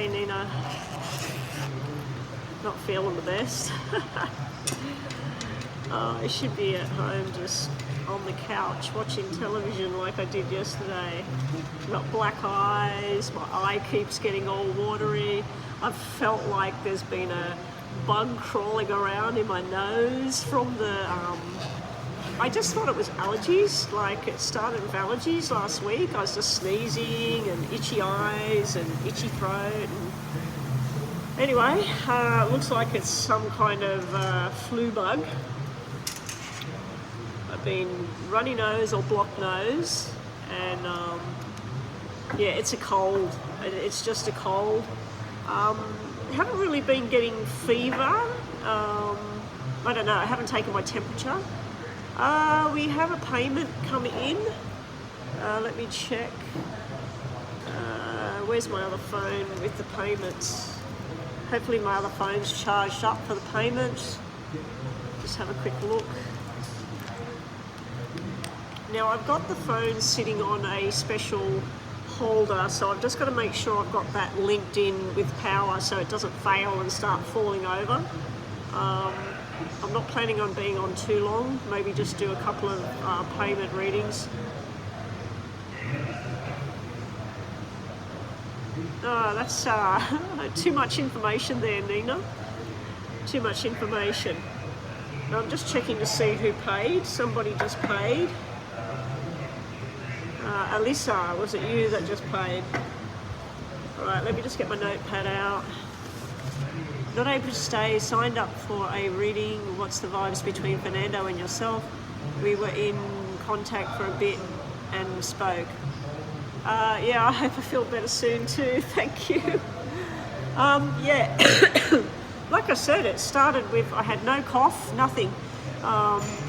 Hey Nina, not feeling the best. I should be at home just on the couch watching television like I did yesterday. I've got black eyes, my eye keeps getting all watery. I've felt like there's been a bug crawling around in my nose from the I just thought it was allergies, like it started with allergies last week. I was just sneezing and itchy eyes and itchy throat. And anyway, it looks like it's some kind of flu bug. I've been runny nose or blocked nose, and yeah, it's a cold. It's just a cold. Haven't really been getting fever. I don't know, I haven't taken my temperature. We have a payment coming in. Let me check. Where's my other phone with the payments? Hopefully my other phone's charged up for the payment. Just have a quick look. Now I've got the phone sitting on a special holder, so I've just got to make sure I've got that linked in with power so it doesn't fail and start falling over. I'm not planning on being on too long, maybe just do a couple of payment readings. That's too much information there, Nina. Too much information. I'm just checking to see who paid. Somebody just paid. Alyssa, was it you that just paid? Alright, let me just get my notepad out. Not able to stay, signed up for a reading. What's the vibes between Fernando and yourself? We were in contact for a bit and spoke. Yeah, I hope I feel better soon too, thank you. Yeah, like I said, it started with, I had no cough, nothing.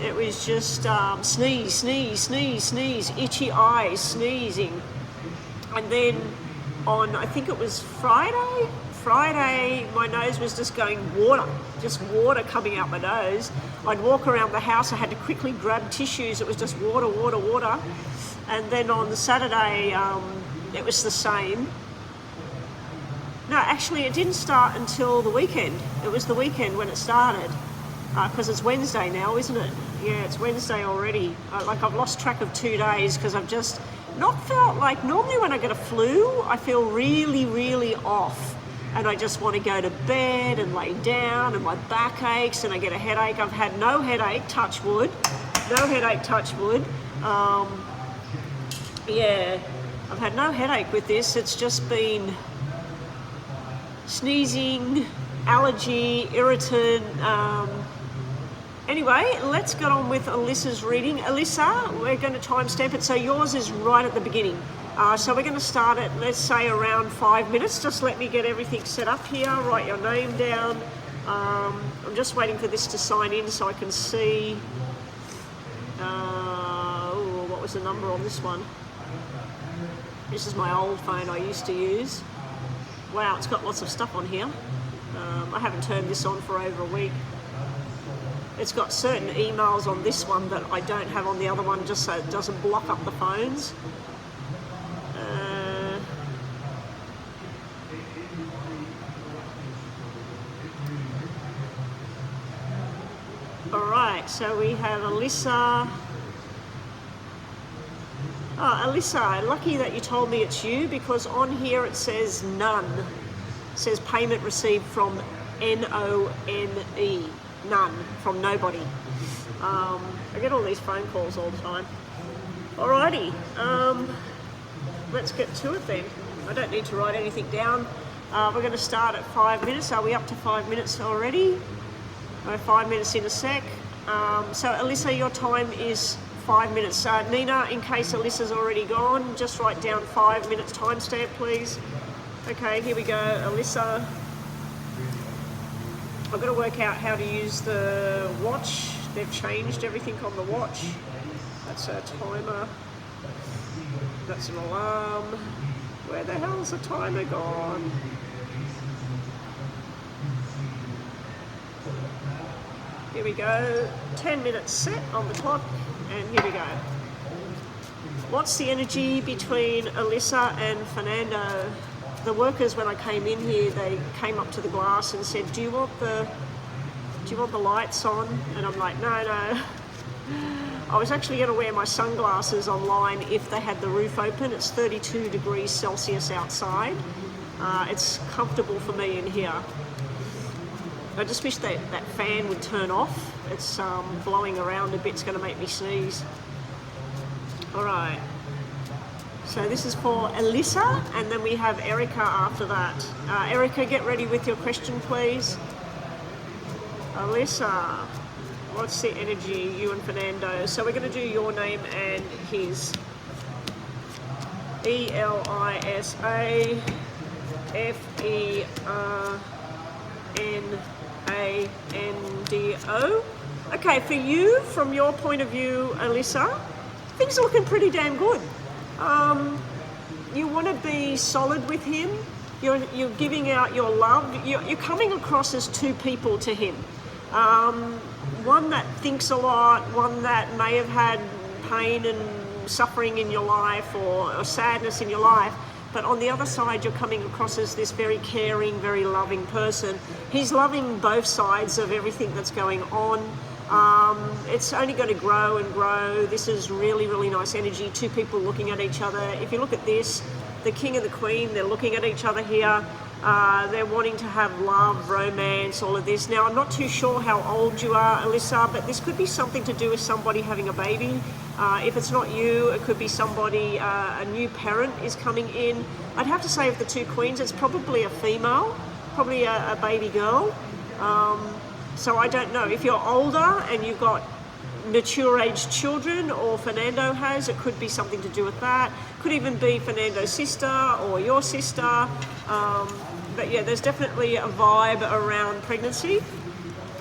It was just sneeze, sneeze, sneeze, sneeze, itchy eyes, sneezing. And then on, I think it was Friday, my nose was just going just water coming out my nose. I'd walk around the house, I had to quickly grab tissues, it was just water, water, water. And then on the Saturday, it was the same. No, actually it didn't start until the weekend. It was the weekend when it started, because it's Wednesday now, isn't it? Yeah, it's Wednesday already. Like I've lost track of 2 days because I've just not felt like, normally when I get a flu, I feel really, really off. And I just want to go to bed and lay down and my back aches and I get a headache. I've had no headache, touch wood. No headache, touch wood. Yeah, I've had no headache with this. It's just been sneezing, allergy, irritant. Anyway, let's get on with Alyssa's reading. Alyssa, we're going to timestamp it. So yours is right at the beginning. So we're going to start at, let's say, around 5 minutes. Just let me get everything set up here, write your name down. I'm just waiting for this to sign in so I can see. What was the number on this one? This is my old phone I used to use. Wow, it's got lots of stuff on here. I haven't turned this on for over a week. It's got certain emails on this one that I don't have on the other one, just so it doesn't block up the phones. Alright, so we have Alyssa. Oh, Alyssa, lucky that you told me it's you, because on here it says none. It says payment received from N-O-N-E. None, from nobody. I get all these phone calls all the time. Alrighty, let's get to it then. I don't need to write anything down. We're going to start at 5 minutes. Are we up to 5 minutes already? We're 5 minutes in a sec. So Alyssa, your time is 5 minutes. Nina, in case Alyssa's already gone, just write down 5 minutes timestamp, please. Okay, here we go, Alyssa. I've got to work out how to use the watch. They've changed everything on the watch. That's a timer. That's an alarm. Where the hell's the timer gone? Here we go. 10 minutes set on the clock, and here we go. What's the energy between Alyssa and Fernando? the workers, when I came in here, they came up to the glass and said, do you want the lights on? And I'm like, no. I was actually going to wear my sunglasses online if they had the roof open. It's 32 degrees Celsius outside. It's comfortable for me in here. I just wish that fan would turn off. It's blowing around a bit. It's going to make me sneeze. All right. So this is for Alyssa, and then we have Erica after that. Erica, get ready with your question, please. Alyssa, what's the energy, you and Fernando? So we're going to do your name and his. Elisa Fernando. Okay, for you, from your point of view, Alyssa, things are looking pretty damn good. You want to be solid with him. You're giving out your love. You're coming across as two people to him. One that thinks a lot, one that may have had pain and suffering in your life or sadness in your life. But on the other side, you're coming across as this very caring, very loving person. He's loving both sides of everything that's going on. It's only going to grow and grow. This is really, really nice energy. Two people looking at each other. If you look at this, the king and the queen, they're looking at each other here. They're wanting to have love, romance, all of this. Now, I'm not too sure how old you are, Alyssa, but this could be something to do with somebody having a baby. If it's not you, it could be somebody, a new parent is coming in. I'd have to say of the two queens, it's probably a female, probably a baby girl. So I don't know. If you're older and you've got mature aged children, or Fernando has, it could be something to do with that. Could even be Fernando's sister or your sister. But yeah, there's definitely a vibe around pregnancy.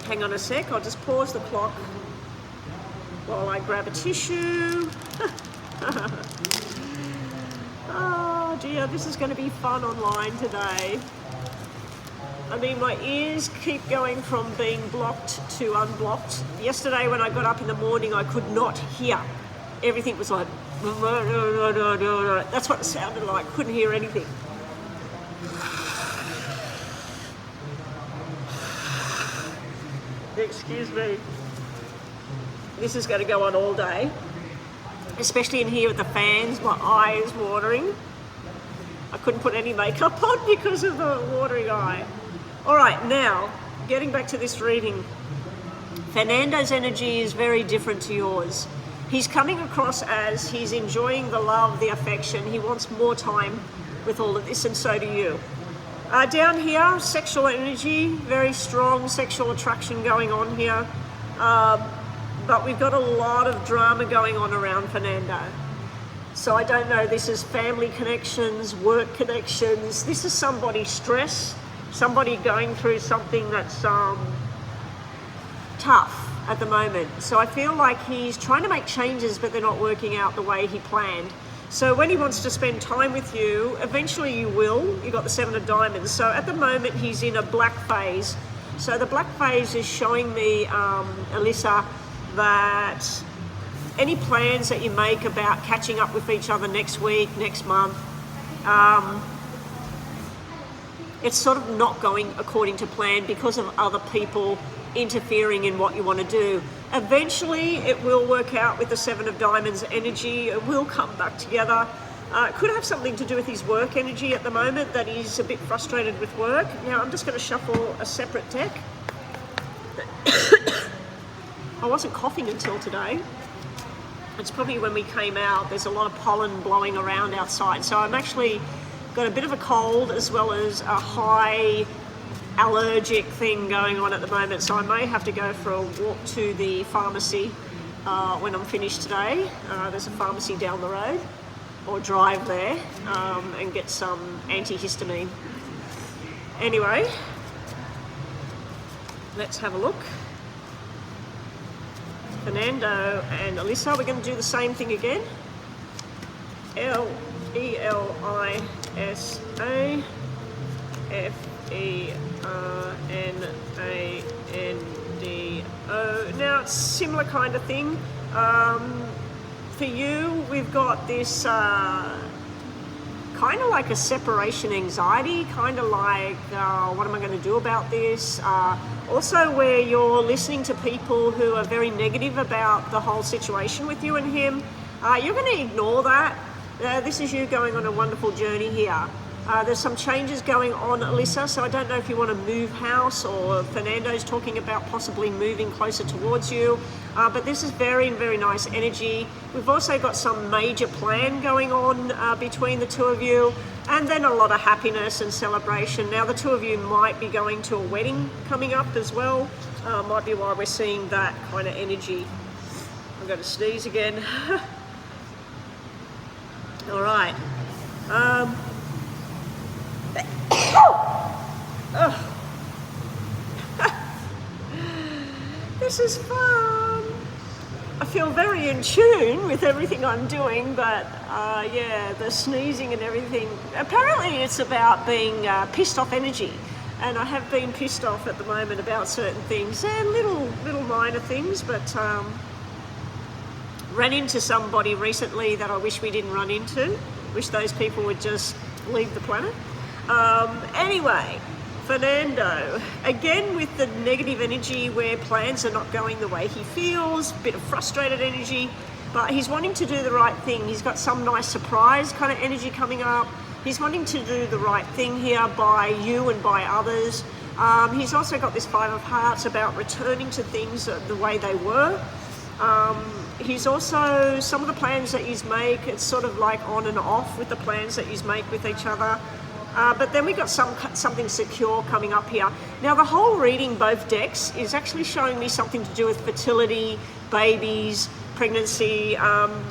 Hang on a sec, I'll just pause the clock while I grab a tissue. Oh dear, this is going to be fun online today. I mean, my ears keep going from being blocked to unblocked. Yesterday when I got up in the morning, I could not hear. Everything was like, that's what it sounded like, couldn't hear anything. Excuse me. This is going to go on all day, especially in here with the fans. My eye is watering. I couldn't put any makeup on because of the watering eye. All right, now, getting back to this reading. Fernando's energy is very different to yours. He's coming across as he's enjoying the love, the affection. He wants more time with all of this, and so do you. Down here, sexual energy, very strong sexual attraction going on here. But we've got a lot of drama going on around Fernando. So I don't know, this is family connections, work connections. This is somebody's stress, somebody going through something that's tough at the moment. So I feel like he's trying to make changes, but they're not working out the way he planned. So when he wants to spend time with you, eventually you will. You've got the 7 of diamonds. So at the moment, he's in a black phase. So the black phase is showing me, Alyssa, that any plans that you make about catching up with each other next week, next month, it's sort of not going according to plan because of other people interfering in what you want to do. Eventually it will work out with the 7 of diamonds energy. It will come back together. It could have something to do with his work energy at the moment, that he's a bit frustrated with work. Now I'm just going to shuffle a separate deck. I wasn't coughing until today. It's probably when we came out, there's a lot of pollen blowing around outside. So I'm actually got a bit of a cold as well as a high allergic thing going on at the moment. So I may have to go for a walk to the pharmacy when I'm finished today. There's a pharmacy down the road, or drive there and get some antihistamine. Anyway, let's have a look. Fernando and Alyssa, we're going to do the same thing again. Elisa Fernando. Now it's similar kind of thing. For you, we've got this kind kind of like a separation anxiety, kind of like, what am I going to do about this? Also where you're listening to people who are very negative about the whole situation with you and him. You're going to ignore that. This is you going on a wonderful journey here. There's some changes going on, Alyssa, so I don't know if you want to move house, or Fernando's talking about possibly moving closer towards you. But this is very, very nice energy. We've also got some major plan going on between the two of you, and then a lot of happiness and celebration. Now, the two of you might be going to a wedding coming up as well. Might be why we're seeing that kind of energy. I'm going to sneeze again. All right. This is fun. I feel very in tune with everything I'm doing, but yeah, the sneezing and everything. Apparently it's about being pissed off energy, and I have been pissed off at the moment about certain things, and little minor things, but ran into somebody recently that I wish we didn't run into. Wish those people would just leave the planet. Anyway, Fernando, again with the negative energy where plans are not going the way he feels, bit of frustrated energy, but he's wanting to do the right thing. He's got some nice surprise kind of energy coming up. He's wanting to do the right thing here by you and by others. He's also got this Five of Hearts about returning to things the way they were. He's also, some of the plans that he's make, it's sort of like on and off with the plans that he's make with each other. But then we got something secure coming up here. Now the whole reading, both decks, is actually showing me something to do with fertility, babies, pregnancy.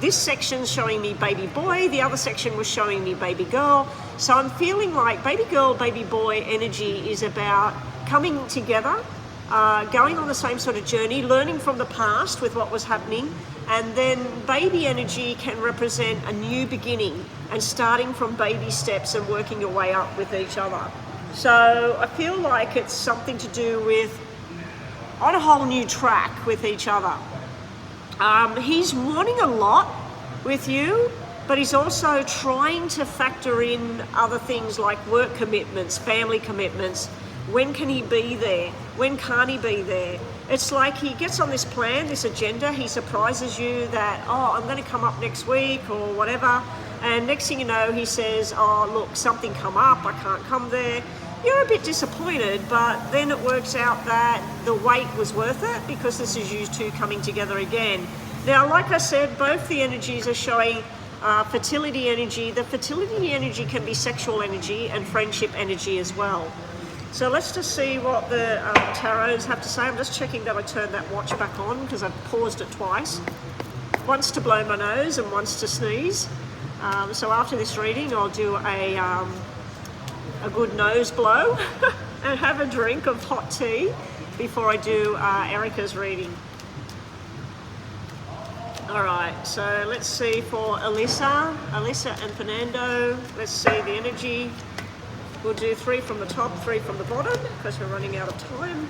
This section's showing me baby boy, the other section was showing me baby girl. So I'm feeling like baby girl, baby boy energy is about coming together, going on the same sort of journey, learning from the past with what was happening, and then baby energy can represent a new beginning and starting from baby steps and working your way up with each other. So I feel like it's something to do with on a whole new track with each other. He's wanting a lot with you, but he's also trying to factor in other things like work commitments, family commitments. When can he be there? When can't he be there? It's like he gets on this plan, this agenda, he surprises you that, oh, I'm going to come up next week or whatever. And next thing you know, he says, oh, look, something come up, I can't come there. You're a bit disappointed, but then it works out that the wait was worth it because this is you two coming together again. Now, like I said, both the energies are showing fertility energy. The fertility energy can be sexual energy and friendship energy as well. So let's just see what the tarots have to say. I'm just checking that I turned that watch back on because I've paused it twice. Once to blow my nose and once to sneeze. So after this reading, I'll do a good nose blow and have a drink of hot tea before I do Erica's reading. All right, so let's see for Alyssa and Fernando. Let's see the energy. We'll do 3 from the top, 3 from the bottom, because we're running out of time.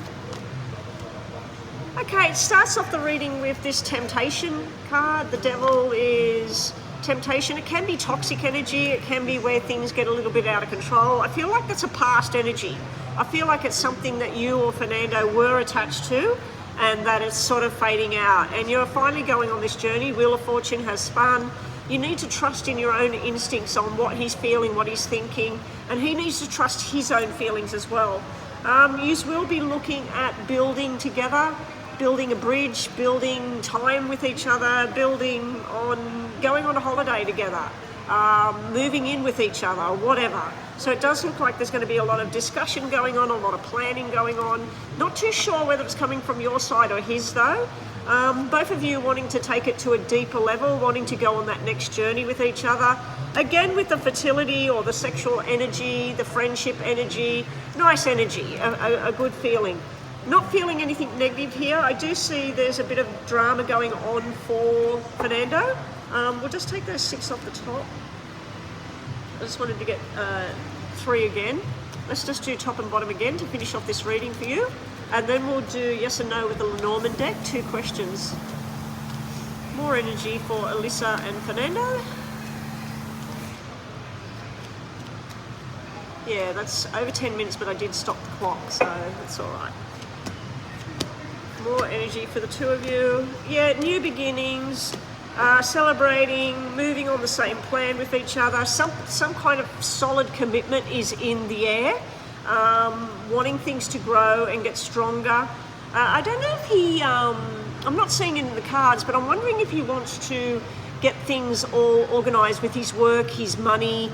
Okay, it starts off the reading with this temptation card. The devil is temptation. It can be toxic energy. It can be where things get a little bit out of control. I feel like that's a past energy. I feel like it's something that you or Fernando were attached to, and that it's sort of fading out. And you're finally going on this journey. Wheel of Fortune has spun. You need to trust in your own instincts on what he's feeling, what he's thinking, and he needs to trust his own feelings as well. You will be looking at building together, building a bridge, building time with each other, going on a holiday together, moving in with each other, whatever. So it does look like there's going to be a lot of discussion going on, a lot of planning going on. Not too sure whether it's coming from your side or his though. Both of you wanting to take it to a deeper level, wanting to go on that next journey with each other. Again, with the fertility or the sexual energy, the friendship energy, nice energy, a good feeling. Not feeling anything negative here. I do see there's a bit of drama going on for Fernando. We'll just take those 6 off the top. I just wanted to get 3 again. Let's just do top and bottom again to finish off this reading for you. And then we'll do yes and no with the Lenormand deck, 2 questions. More energy for Alyssa and Fernando. Yeah, that's over 10 minutes, but I did stop the clock, so that's all right. More energy for the two of you. Yeah, new beginnings, celebrating, moving on the same plan with each other. Some kind of solid commitment is in the air. Wanting things to grow and get stronger. I don't know if he, I'm not seeing it in the cards, but I'm wondering if he wants to get things all organised with his work, his money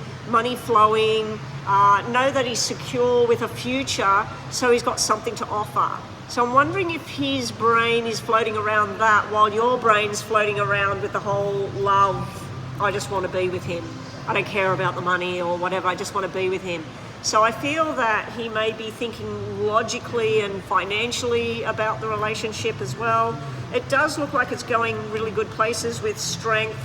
flowing, know that he's secure with a future, so he's got something to offer. So I'm wondering if his brain is floating around that while your brain's floating around with the whole love, I just want to be with him. I don't care about the money or whatever, I just want to be with him. So I feel that he may be thinking logically and financially about the relationship as well. It does look like it's going really good places with strength,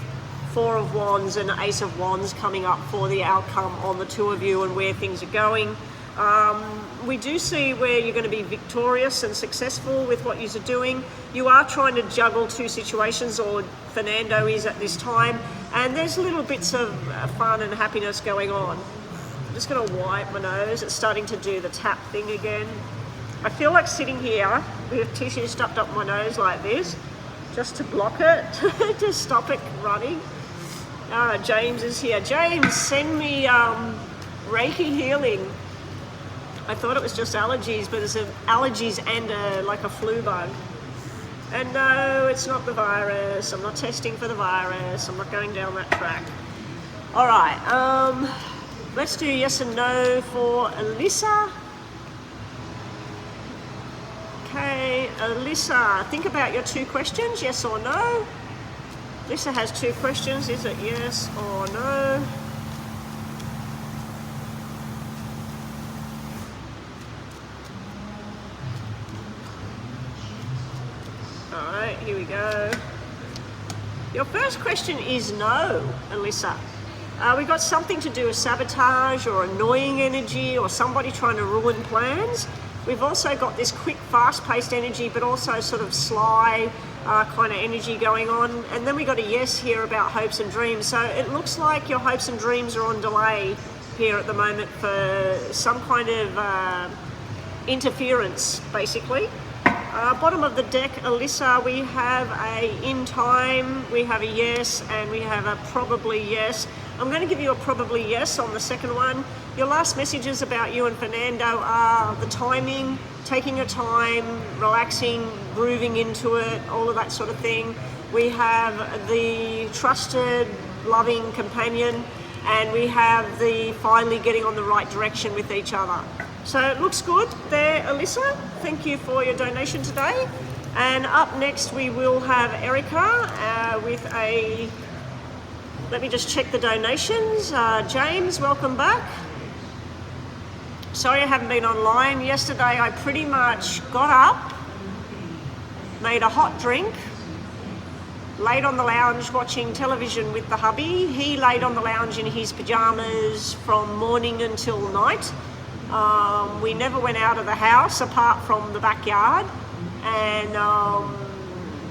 Four of Wands and Ace of Wands coming up for the outcome on the two of you and where things are going. We do see where you're going to be victorious and successful with what you're doing. You are trying to juggle two situations, or Fernando is at this time, and there's little bits of fun and happiness going on. I'm just going to wipe my nose. It's starting to do the tap thing again. I feel like sitting here with tissue stuffed up my nose like this, just to block it, to stop it running. James is here. James, send me Reiki healing. I thought it was just allergies, but it's allergies and like a flu bug. And no, it's not the virus. I'm not testing for the virus. I'm not going down that track. All right, let's do yes and no for Alyssa. Okay, Alyssa, think about your two questions, yes or no. Alyssa has two questions. Is it yes or no? All right, here we go. Your first question is no, Alyssa. We got something to do with sabotage or annoying energy or somebody trying to ruin plans. We've also got this quick, fast-paced energy, but also sort of sly kind of energy going on. And then we got a yes here about hopes and dreams. So it looks like your hopes and dreams are on delay here at the moment for some kind of interference, basically. Bottom of the deck, Alyssa, we have a in time, we have a yes, and we have a probably yes. I'm going to give you a probably yes on the second one. Your last messages about you and Fernando are the timing, taking your time, relaxing, grooving into it, all of that sort of thing. We have the trusted, loving companion, and we have the finally getting on the right direction with each other. So it looks good there, Alyssa. Thank you for your donation today. And up next we will have Erica with a, let me just check the donations. James, welcome back. Sorry I haven't been online. Yesterday I pretty much got up, made a hot drink, laid on the lounge watching television with the hubby. He laid on the lounge in his pajamas from morning until night. We never went out of the house apart from the backyard, and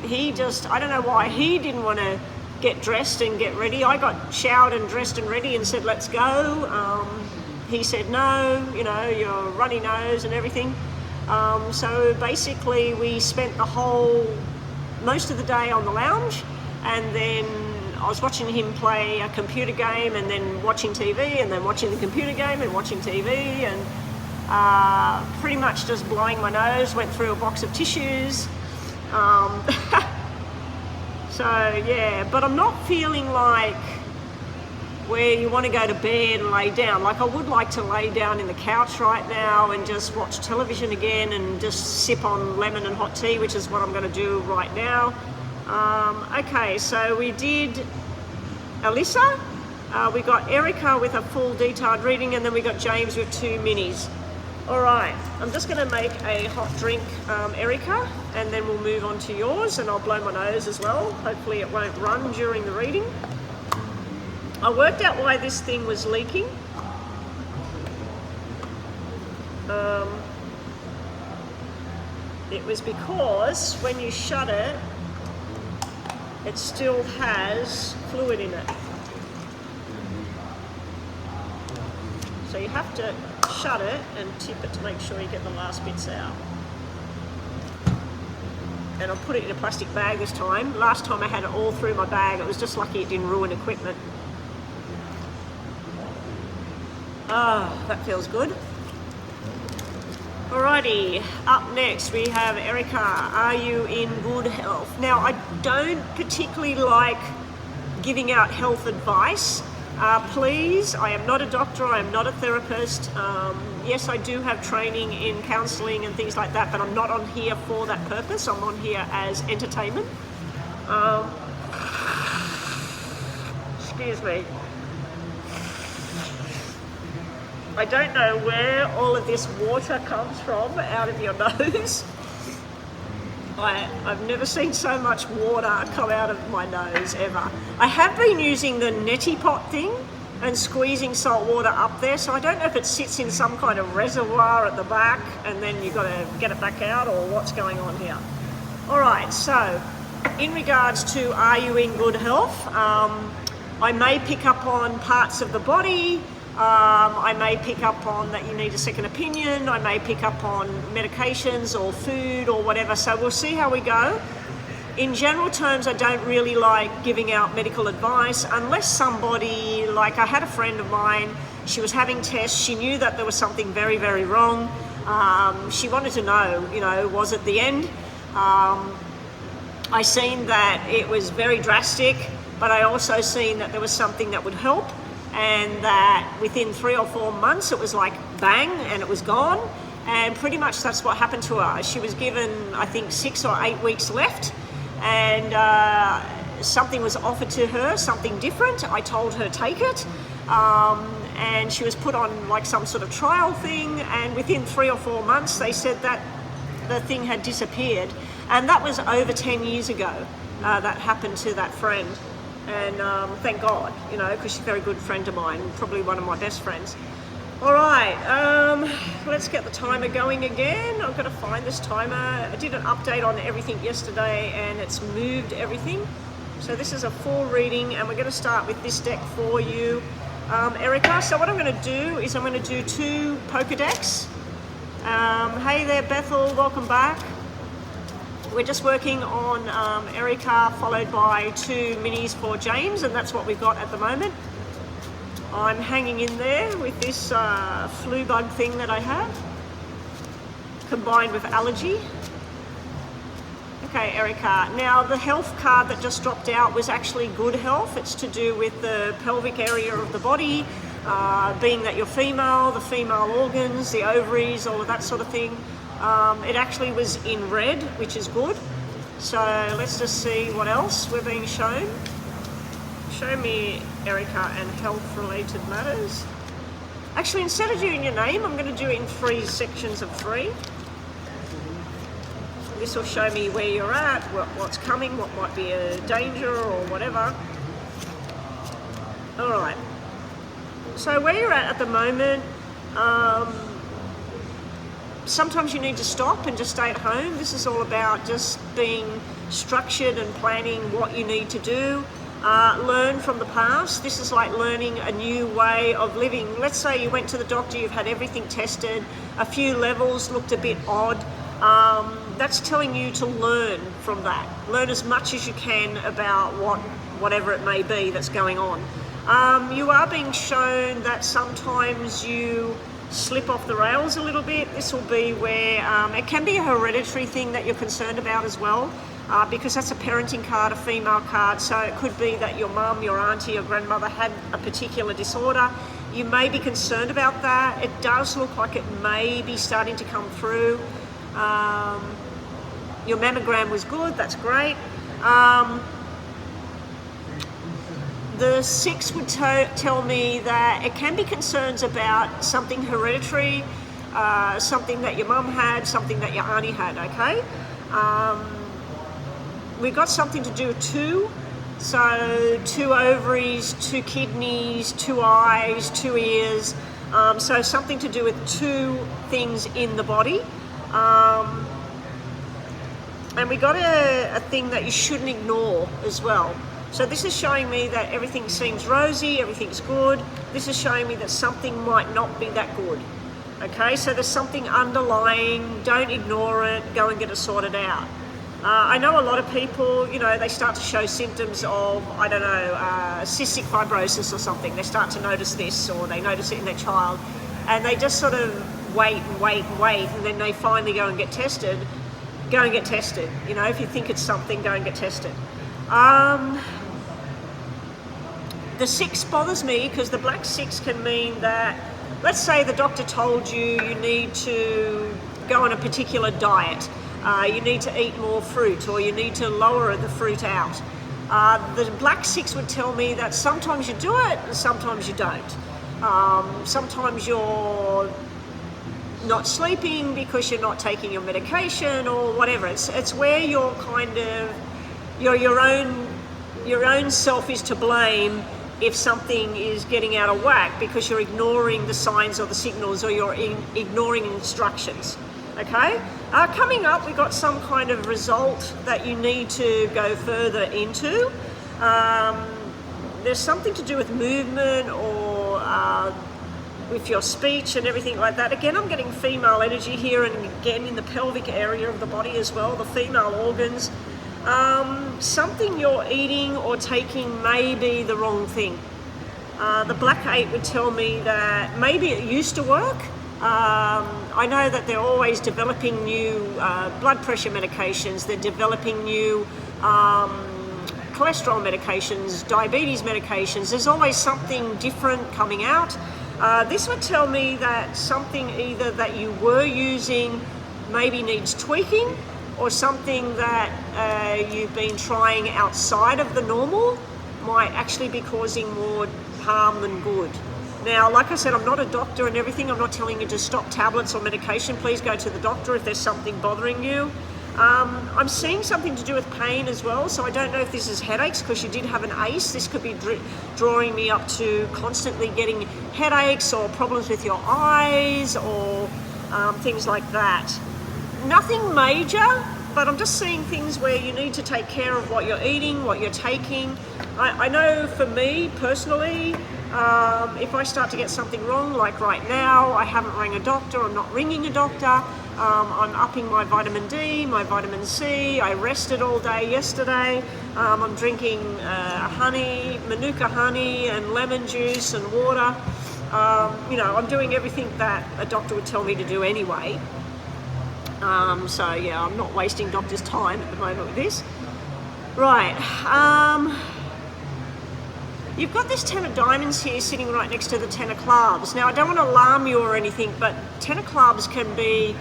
he just, I don't know why he didn't want to get dressed and get ready. I got showered and dressed and ready and said let's go. He said no, you know, your runny nose and everything. So basically we spent most of the day on the lounge, and then I was watching him play a computer game, and then watching TV, and then watching the computer game and watching TV, and pretty much just blowing my nose, went through a box of tissues. So yeah, but I'm not feeling like where you want to go to bed and lay down. Like I would like to lay down in the couch right now and just watch television again and just sip on lemon and hot tea, which is what I'm going to do right now. Okay, so we did Alyssa, we got Erica with a full detailed reading, and then we got James with 2 minis. All right, I'm just going to make a hot drink, Erica, and then we'll move on to yours, and I'll blow my nose as well. Hopefully it won't run during the reading. I worked out why this thing was leaking. It was because when you shut it, it still has fluid in it. So you have to shut it and tip it to make sure you get the last bits out. And I'll put it in a plastic bag this time. Last time I had it all through my bag. It was just lucky it didn't ruin equipment. Ah, that feels good. Alrighty, up next we have Erica. Are you in good health? Now, I don't particularly like giving out health advice. Please, I am not a doctor, I am not a therapist. Yes, I do have training in counselling and things like that, but I'm not on here for that purpose. I'm on here as entertainment. Excuse me. I don't know where all of this water comes from out of your nose. I've never seen so much water come out of my nose ever. I have been using the neti pot thing and squeezing salt water up there, so I don't know if it sits in some kind of reservoir at the back and then you've got to get it back out, or what's going on here. Alright, so in regards to are you in good health, I may pick up on parts of the body. I may pick up on that you need a second opinion. I may pick up on medications or food or whatever. So we'll see how we go. In general terms, I don't really like giving out medical advice unless somebody, like I had a friend of mine, she was having tests. She knew that there was something very, very wrong. She wanted to know, was it the end? I seen that it was very drastic, but I also seen that there was something that would help. And that within 3 or 4 months it was like bang and it was gone, and pretty much that's what happened to her. She was given, I think, 6 or 8 weeks left, and something was offered to her, something different. I told her take it, and she was put on like some sort of trial thing, and within 3 or 4 months they said that the thing had disappeared. And that was over 10 years ago that happened to that friend. And thank God, because she's a very good friend of mine, probably one of my best friends. All right, let's get the timer going again. I've got to find this timer. I did an update on everything yesterday and it's moved everything. So this is a full reading and we're going to start with this deck for you, Erica. So what I'm going to do is I'm going to do 2 poker decks. Hey there, Bethel, welcome back. We're just working on Erica, followed by 2 minis for James, and that's what we've got at the moment. I'm hanging in there with this flu bug thing that I have, combined with allergy. Okay, Erica. Now, the health card that just dropped out was actually good health. It's to do with the pelvic area of the body, being that you're female, the female organs, the ovaries, all of that sort of thing. It actually was in red, which is good. So let's just see what else we're being shown. Show me, Erica, and health-related matters. Actually, instead of doing your name, I'm going to do it in 3 sections of 3. This will show me where you're at, what's coming, what might be a danger or whatever. All right. So where you're at the moment, sometimes you need to stop and just stay at home. This is all about just being structured and planning what you need to do. Learn from the past. This is like learning a new way of living. Let's say you went to the doctor, you've had everything tested, a few levels looked a bit odd. That's telling you to learn from that. Learn as much as you can about whatever it may be that's going on. You are being shown that sometimes you slip off the rails a little bit. This will be where it can be a hereditary thing that you're concerned about as well, because that's a parenting card, a female card. So it could be that your mum, your auntie, your grandmother had a particular disorder. You may be threatened about that. It does look like it may be starting to come through. Your mammogram was good, that's great. The 6 would tell me that it can be concerns about something hereditary, something that your mum had, something that your auntie had, okay? We've got something to do with 2. So 2 ovaries, 2 kidneys, 2 eyes, 2 ears. So something to do with 2 things in the body. And we got a thing that you shouldn't ignore as well. So this is showing me that everything seems rosy, everything's good. This is showing me that something might not be that good. Okay, so there's something underlying, don't ignore it, go and get it sorted out. I know a lot of people, you know, they start to show symptoms of, I don't know, cystic fibrosis or something. They start to notice this, or they notice it in their child, and they just sort of wait and wait and wait, and then they finally go and get tested. Go and get tested. You know, if you think it's something, go and get tested. The 6 bothers me because the black 6 can mean that, let's say the doctor told you you need to go on a particular diet. You need to eat more fruit, or you need to lower the fruit out. The black 6 would tell me that sometimes you do it and sometimes you don't. Sometimes you're not sleeping because you're not taking your medication or whatever. It's where you're kind of, your own self is to blame if something is getting out of whack because you're ignoring the signs or the signals, or you're ignoring instructions. Okay? Coming up, we've got some kind of result that you need to go further into. There's something to do with movement or with your speech and everything like that. Again, I'm getting female energy here, and again in the pelvic area of the body as well, the female organs. Something you're eating or taking may be the wrong thing. The black 8 would tell me that maybe it used to work. I know that they're always developing new blood pressure medications, they're developing new cholesterol medications, diabetes medications. There's always something different coming out. This would tell me that something either that you were using maybe needs tweaking, or something that you've been trying outside of the normal might actually be causing more harm than good. Now, like I said, I'm not a doctor and everything. I'm not telling you to stop tablets or medication. Please go to the doctor if there's something bothering you. I'm seeing something to do with pain as well, so I don't know if this is headaches, because you did have an ace. This could be drawing me up to constantly getting headaches or problems with your eyes, or things like that. Nothing major, but I'm just seeing things where you need to take care of what you're eating, what you're taking. I know for me personally, if I start to get something wrong, like right now, I haven't rang a doctor, I'm not ringing a doctor. I'm upping my vitamin D, my vitamin C. I rested all day yesterday. I'm drinking honey, manuka honey and lemon juice and water. You know, I'm doing everything that a doctor would tell me to do anyway. So yeah, I'm not wasting doctor's time at the moment with this. Right, you've got this 10 of diamonds here sitting right next to the 10 of clubs. Now, I don't want to alarm you or anything, but 10 of clubs can be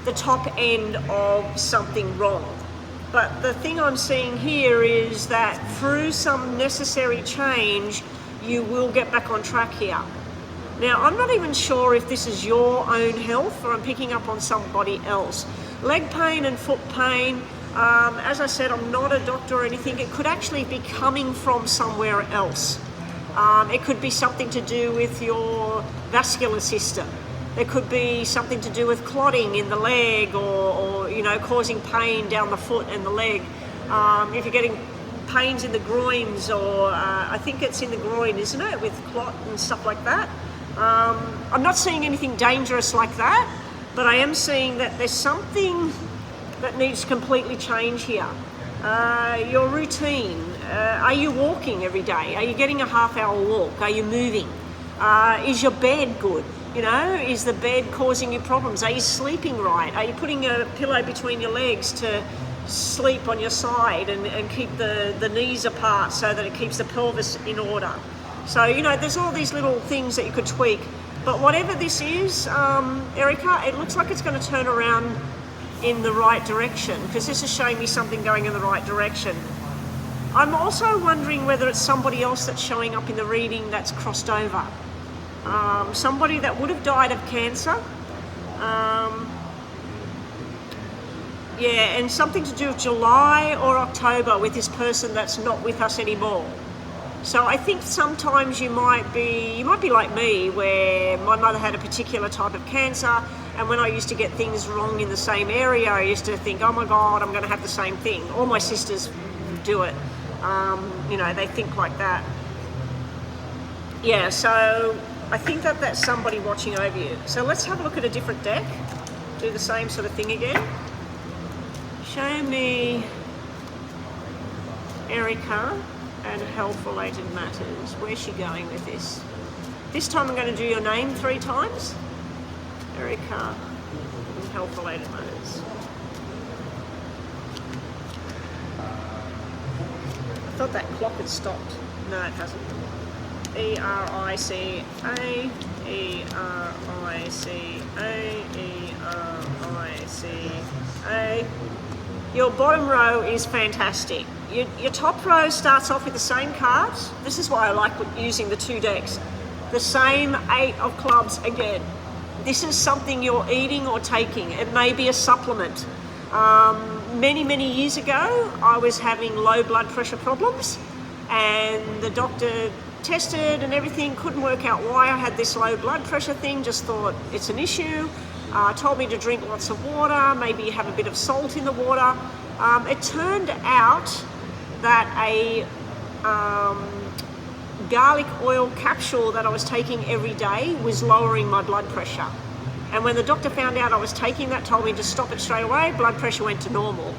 the top end of something wrong. But the thing I'm seeing here is that through some necessary change, you will get back on track here. Now, I'm not even sure if this is your own health or I'm picking up on somebody else. Leg pain and foot pain, as I said, I'm not a doctor or anything. It could actually be coming from somewhere else. It could be something to do with your vascular system. There could be something to do with clotting in the leg, or you know, causing pain down the foot and the leg. If you're getting pains in the groins, or I think it's in the groin, isn't it, with clot and stuff like that. I'm not seeing anything dangerous like that, but I am seeing that there's something that needs to completely change here. Your routine. Are you walking every day? Are you getting a half-hour walk? Are you moving? Is your bed good? You know, is the bed causing you problems? Are you sleeping right? Are you putting a pillow between your legs to sleep on your side and keep the knees apart so that it keeps the pelvis in order? So, you know, there's all these little things that you could tweak. But whatever this is, Erica, it looks like it's going to turn around in the right direction, because this is showing me something going in the right direction. I'm also wondering whether it's somebody else that's showing up in the reading that's crossed over. Somebody that would have died of cancer. Yeah, and something to do with July or October with this person that's not with us anymore. So I think sometimes you might be like me, where my mother had a particular type of cancer, and when I used to get things wrong in the same area, I used to think, oh my God, I'm going to have the same thing. All my sisters do it. You know, they think like that. Yeah, so I think that that's somebody watching over you. So let's have a look at a different deck. Do the same sort of thing again. Show me Erica and health-related matters. Where's she going with this? This time I'm going to do your name 3 times. Erica and health-related matters. I thought that clock had stopped. No, it hasn't. E-R-I-C-A, E-R-I-C-A, E-R-I-C-A. Your bottom row is fantastic. Your top row starts off with the same cards. This is why I like using the 2 decks. The same 8 of clubs again. This is something you're eating or taking. It may be a supplement. Many years ago, I was having low blood pressure problems, and the doctor tested and everything, couldn't work out why I had this low blood pressure thing, just thought it's an issue. Told me to drink lots of water, maybe have a bit of salt in the water. It turned out that a garlic oil capsule that I was taking every day was lowering my blood pressure. And when the doctor found out I was taking that, told me to stop it straight away, blood pressure went to normal.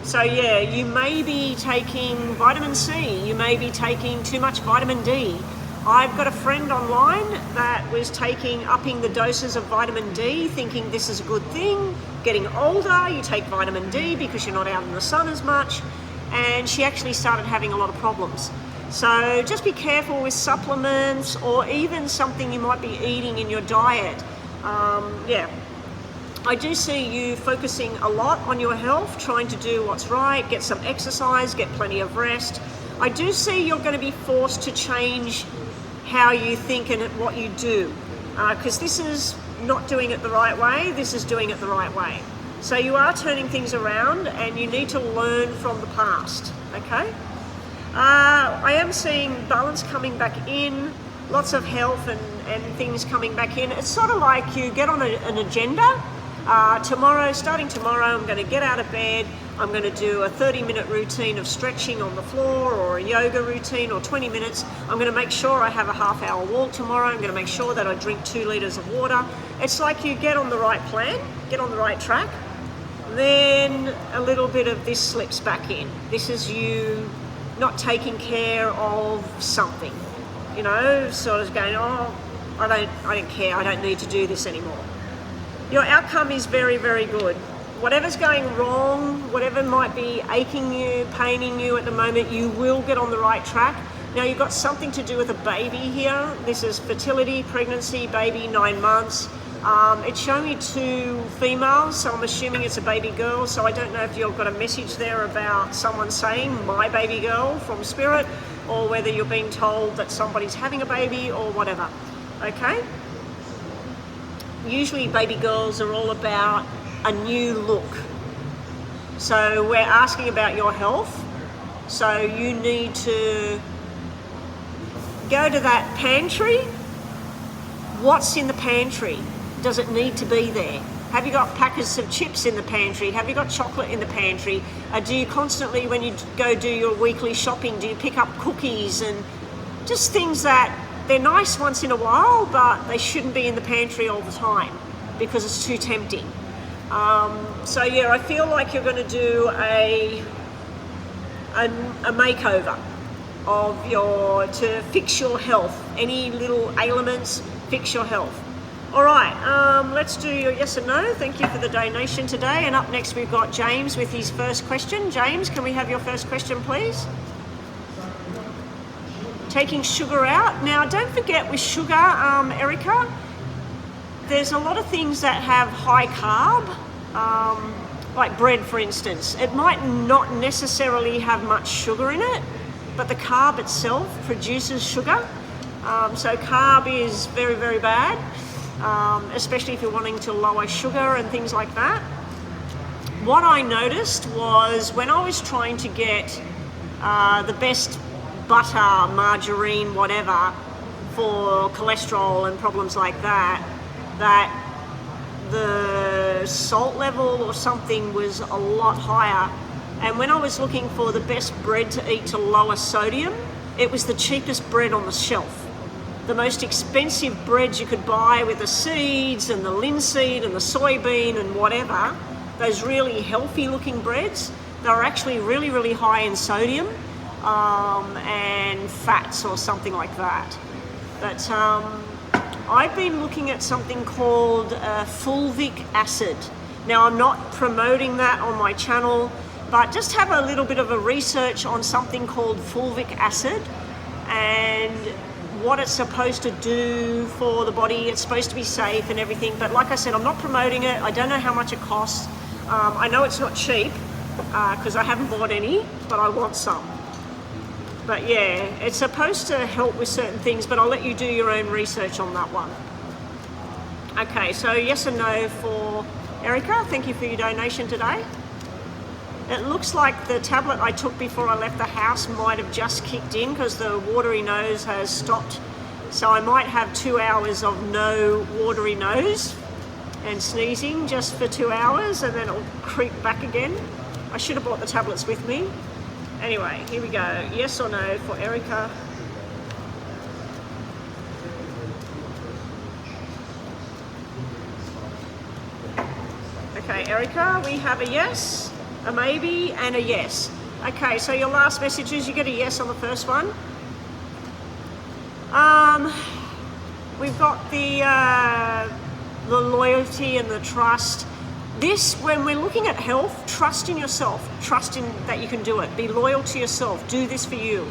So yeah, you may be taking vitamin C, you may be taking too much vitamin D. I've got a friend online that was upping the doses of vitamin D, thinking this is a good thing. Getting older, you take vitamin D because you're not out in the sun as much, and she actually started having a lot of problems. So just be careful with supplements or even something you might be eating in your diet. Yeah. I do see you focusing a lot on your health, trying to do what's right, get some exercise, get plenty of rest. I do see you're going to be forced to change how you think and what you do, because this is not doing it the right way, this is doing it the right way. So you are turning things around and you need to learn from the past, okay? I am seeing balance coming back in, lots of health and things coming back in. It's sort of like you get on an agenda. Starting tomorrow, I'm going to get out of bed, I'm going to do a 30-minute routine of stretching on the floor, or a yoga routine, or 20 minutes. I'm going to make sure I have a half-hour walk tomorrow. I'm going to make sure that I drink 2 litres of water. It's like you get on the right plan, get on the right track, then a little bit of this slips back in. This is you not taking care of something, you know, sort of going, oh, I don't care, I don't need to do this anymore. Your outcome is very good. Whatever's going wrong, whatever might be aching you, paining you at the moment, you will get on the right track. Now you've got something to do with a baby here. This is fertility, pregnancy, baby, 9 months. It's showing me 2 females, so I'm assuming it's a baby girl. So I don't know if you've got a message there about someone saying my baby girl from spirit, or whether you're being told that somebody's having a baby or whatever, okay? Usually baby girls are all about a new look. So we're asking about your health. So you need to go to that pantry. What's in the pantry? Does it need to be there? Have you got packets of chips in the pantry? Have you got chocolate in the pantry? Do you constantly, when you go do your weekly shopping, do you pick up cookies and just things that they're nice once in a while, but they shouldn't be in the pantry all the time because it's too tempting. So yeah, I feel like you're going to do a makeover of to fix your health. Any little ailments, fix your health. All right, let's do your yes and no. Thank you for the donation today. And up next we've got James with his first question. James, can we have your first question, please? Taking sugar out. Now, don't forget with sugar, Erica, there's a lot of things that have high carb, like bread, for instance. It might not necessarily have much sugar in it, but the carb itself produces sugar. So carb is very bad, especially if you're wanting to lower sugar and things like that. What I noticed was when I was trying to get the best butter, margarine, whatever, for cholesterol and problems like that, that the salt level or something was a lot higher And when I was looking for the best bread to eat to lower sodium, it was the cheapest bread on the shelf. The most expensive breads you could buy with the seeds and the linseed and the soybean and whatever, those really healthy looking breads, they're actually really, really high in sodium and fats or something like that. But I've been looking at something called fulvic acid. Now, I'm not promoting that on my channel, but just have a little bit of a research on something called fulvic acid and what it's supposed to do for the body. It's supposed to be safe and everything, but like I said, I'm not promoting it. I don't know how much it costs. I know it's not cheap because I haven't bought any, but I want some. But yeah, it's supposed to help with certain things, but I'll let you do your own research on that one. Okay, so yes and no for Erica. Thank you for your donation today. It looks like the tablet I took before I left the house might have just kicked in because the watery nose has stopped. So I might have 2 hours of no watery nose and sneezing just for 2 hours, and then it'll creep back again. I should have brought the tablets with me. Anyway, here we go. Yes or no for Erica. Okay, Erica, we have a yes, a maybe, and a yes. Okay, so your last message is you get a yes on the first one. We've got the loyalty and the trust. This, when we're looking at health, trust in yourself, trust in that you can do it. Be loyal to yourself. Do this for you.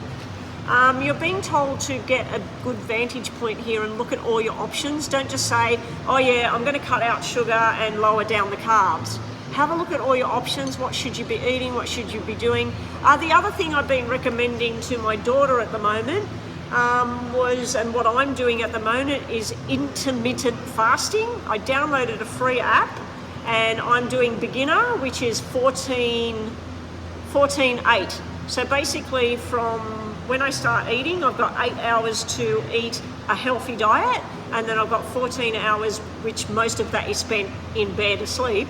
You're being told to get a good vantage point here and look at all your options. Don't just say, oh yeah, I'm going to cut out sugar and lower down the carbs. Have a look at all your options. What should you be eating? What should you be doing? The other thing I've been recommending to my daughter at the moment and what I'm doing at the moment is intermittent fasting. I downloaded a free app and I'm doing beginner, which is 14-8. So basically from when I start eating, I've got 8 hours to eat a healthy diet, and then I've got 14 hours, which most of that is spent in bed asleep,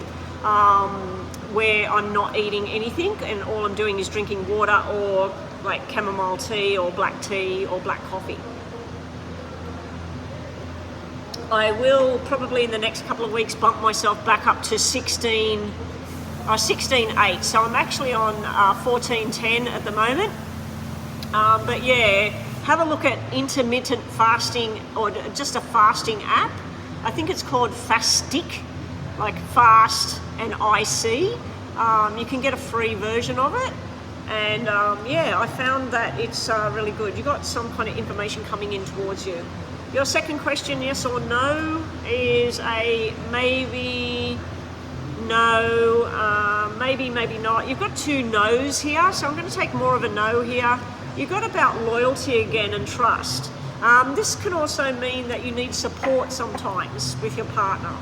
where I'm not eating anything and all I'm doing is drinking water or like chamomile tea or black coffee. I will probably in the next couple of weeks bump myself back up to 16-8. So I'm actually on 14-10 at the moment. But yeah, have a look at intermittent fasting or just a fasting app. I think it's called Fastic, like Fast and IC. You can get a free version of it. And yeah, I found that it's really good. You got some kind of information coming in towards you. Your second question, yes or no, is a maybe, no, maybe not. You've got 2 no's here, so I'm going to take more of a no here. You've got about loyalty again and trust. This can also mean that you need support sometimes with your partner.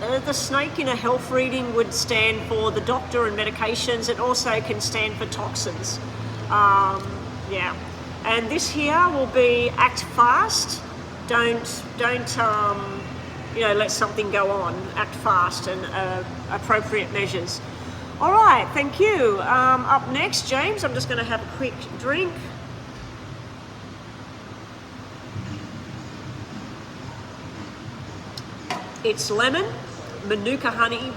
The snake in a health reading would stand for the doctor and medications. It also can stand for toxins. Yeah. And this here will be act fast. Don't let something go on. Act fast and appropriate measures. All right, thank you. Up next, James, I'm just going to have a quick drink. It's lemon, Manuka honey,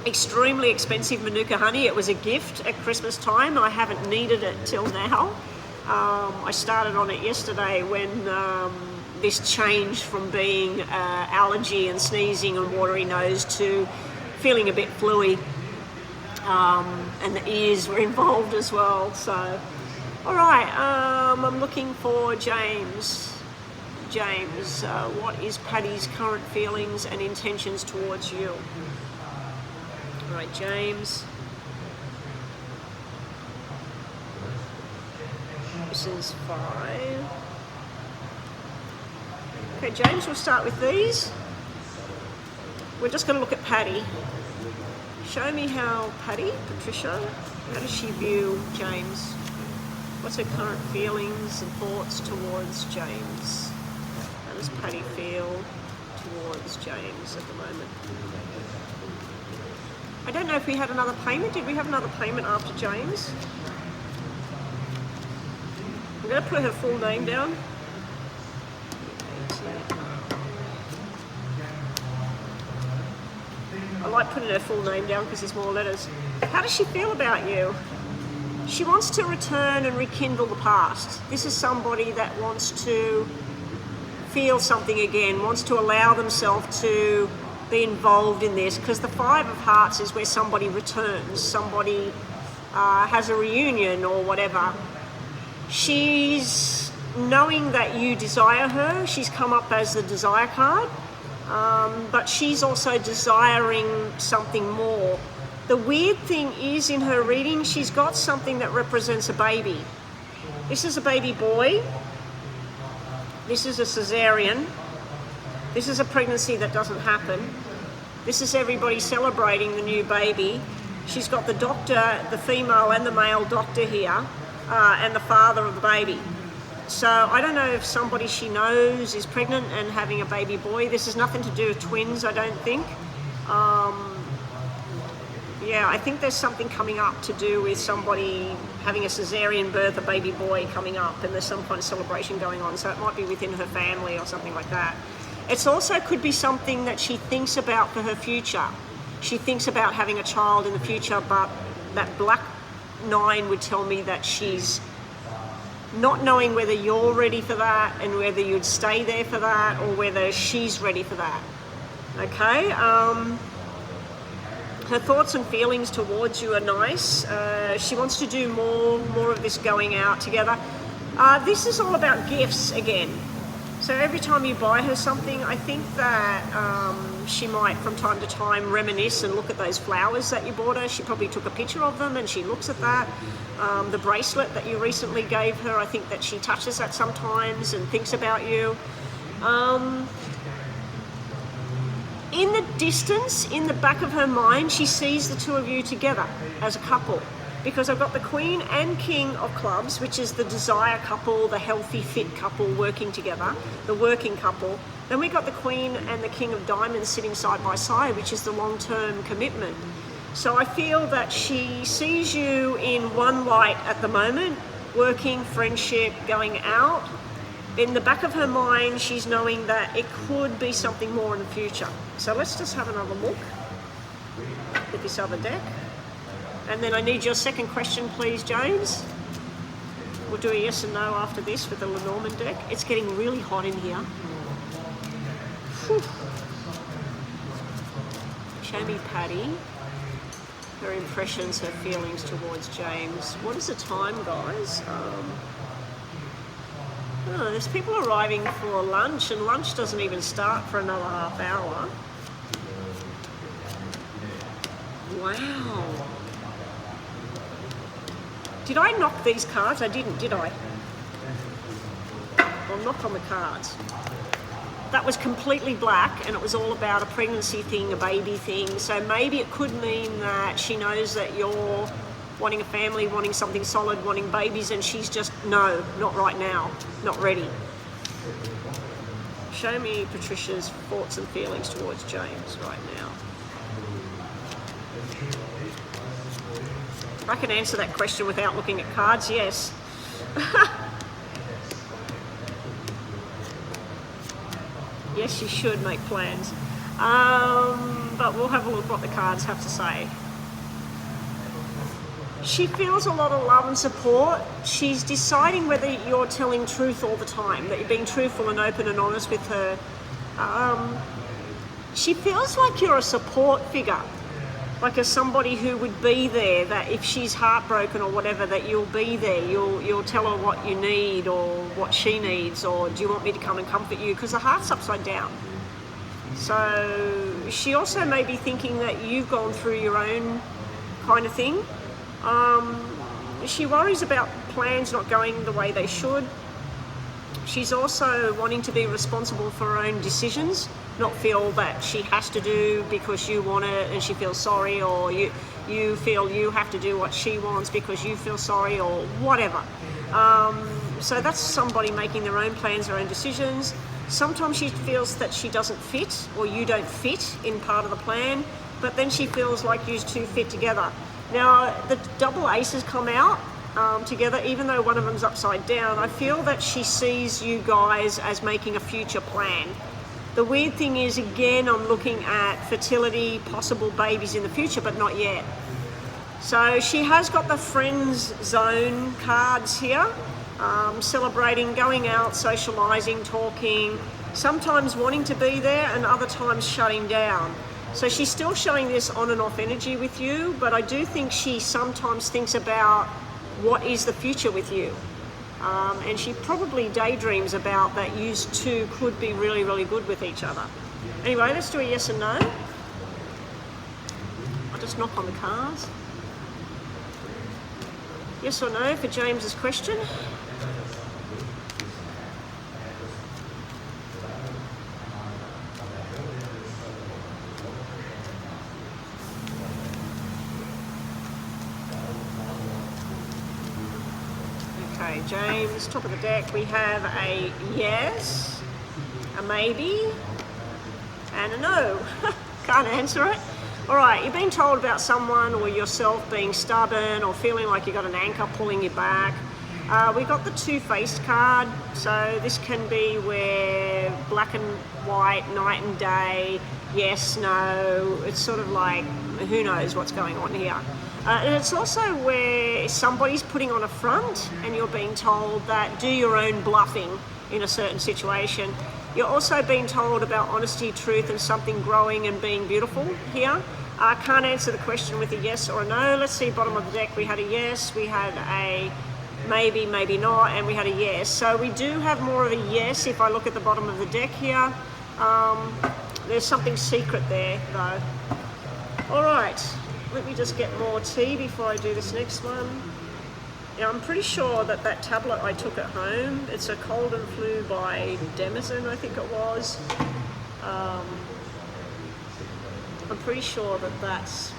extremely expensive Manuka honey. It was a gift at Christmas time. I haven't needed it till now. I started on it yesterday when this changed from being allergy and sneezing and watery nose to feeling a bit fluey, and the ears were involved as well. So, all right, I'm looking for James. James, what is Paddy's current feelings and intentions towards you? All right, James. This is 5. Okay, James, we'll start with these. We're just going to look at Paddy. Show me how Patricia, how does she view James? What's her current feelings and thoughts towards James? How does Paddy feel towards James at the moment? I don't know if we had another payment. Did we have another payment after James? I'm going to put her full name down. I like putting her full name down because there's more letters. How does she feel about you? She wants to return and rekindle the past. This is somebody that wants to feel something again, wants to allow themselves to be involved in this, because the Five of Hearts is where somebody returns, somebody has a reunion or whatever. She's knowing that you desire her. She's come up as the desire card, but she's also desiring something more. The weird thing is, in her reading, she's got something that represents a baby. This is a baby boy. This is a cesarean. This is a pregnancy that doesn't happen. This is everybody celebrating the new baby. She's got the doctor, the female and the male doctor here, and the father of the baby. So I don't know if somebody she knows is pregnant and having a baby boy. This has nothing to do with twins, I don't think. Yeah, I think there's something coming up to do with somebody having a cesarean birth, a baby boy coming up, and there's some kind of celebration going on. So it might be within her family or something like that. It also could be something that she thinks about for her future. She thinks about having a child in the future, but that black 9 would tell me that she's not knowing whether you're ready for that and whether you'd stay there for that, or whether she's ready for that. Okay? Her thoughts and feelings towards you are nice. She wants to do more of this going out together. This is all about gifts again. So every time you buy her something, I think that she might from time to time reminisce and look at those flowers that you bought her. She probably took a picture of them and she looks at that. The bracelet that you recently gave her, I think that she touches that sometimes and thinks about you. In the distance, in the back of her mind, she sees the two of you together as a couple. Because I've got the Queen and King of Clubs, which is the desire couple, the healthy, fit couple working together, the working couple. Then we got the Queen and the King of Diamonds sitting side by side, which is the long-term commitment. So I feel that she sees you in one light at the moment, working, friendship, going out. In the back of her mind, she's knowing that it could be something more in the future. So let's just have another look at this other deck. And then I need your second question, please, James. We'll do a yes and no after this with the Lenormand deck. It's getting really hot in here. Whew. Show me Patty. Her impressions, her feelings towards James. What is the time, guys? There's people arriving for lunch, and lunch doesn't even start for another half hour. Wow. Did I knock these cards? I didn't, did I? I'll knock on the cards. That was completely black, and it was all about a pregnancy thing, a baby thing. So maybe it could mean that she knows that you're wanting a family, wanting something solid, wanting babies, and she's just, no, not right now, not ready. Show me Patricia's thoughts and feelings towards James right now. I can answer that question without looking at cards, yes. Yes, you should make plans. But we'll have a look what the cards have to say. She feels a lot of love and support. She's deciding whether you're telling truth all the time, that you're being truthful and open and honest with her. She feels like you're a support figure. Like as somebody who would be there, that if she's heartbroken or whatever, that you'll be there. You'll tell her what you need or what she needs, or do you want me to come and comfort you? Because the heart's upside down. So she also may be thinking that you've gone through your own kind of thing. She worries about plans not going the way they should. She's also wanting to be responsible for her own decisions, not feel that she has to do because you want it and she feels sorry, or you feel you have to do what she wants because you feel sorry, or whatever. So that's somebody making their own plans, their own decisions. Sometimes she feels that she doesn't fit, or you don't fit in part of the plan. but then she feels like you two fit together. Now, the double aces come out together, even though one of them's upside down. I feel that she sees you guys as making a future plan. The weird thing is, again, I'm looking at fertility, possible babies in the future, but not yet. So she has got the friends zone cards here, celebrating, going out, socializing, talking, sometimes wanting to be there and other times shutting down. So she's still showing this on and off energy with you, but I do think she sometimes thinks about what is the future with you. And she probably daydreams about that you two could be really, really good with each other. Anyway, let's do a yes and no. I'll just knock on the cards. Yes or no for James's question. Okay, James, top of the deck, we have a yes, a maybe, and a no. Can't answer it. All right, you've been told about someone or yourself being stubborn or feeling like you've got an anchor pulling you back. We got the two-faced card, so this can be where black and white, night and day, yes, no. It's sort of like, who knows what's going on here. And it's also where somebody's putting on a front and you're being told that do your own bluffing in a certain situation. You're also being told about honesty, truth, and something growing and being beautiful here. I can't answer the question with a yes or a no. Let's see, bottom of the deck, we had a yes, we had a maybe, maybe not, and we had a yes. So we do have more of a yes if I look at the bottom of the deck here. There's something secret there, though. All right, let me just get more tea before I do this next one. Yeah, I'm pretty sure that that tablet I took at home, it's a Cold and Flu by Denizen, I think it was. I'm pretty sure that that's...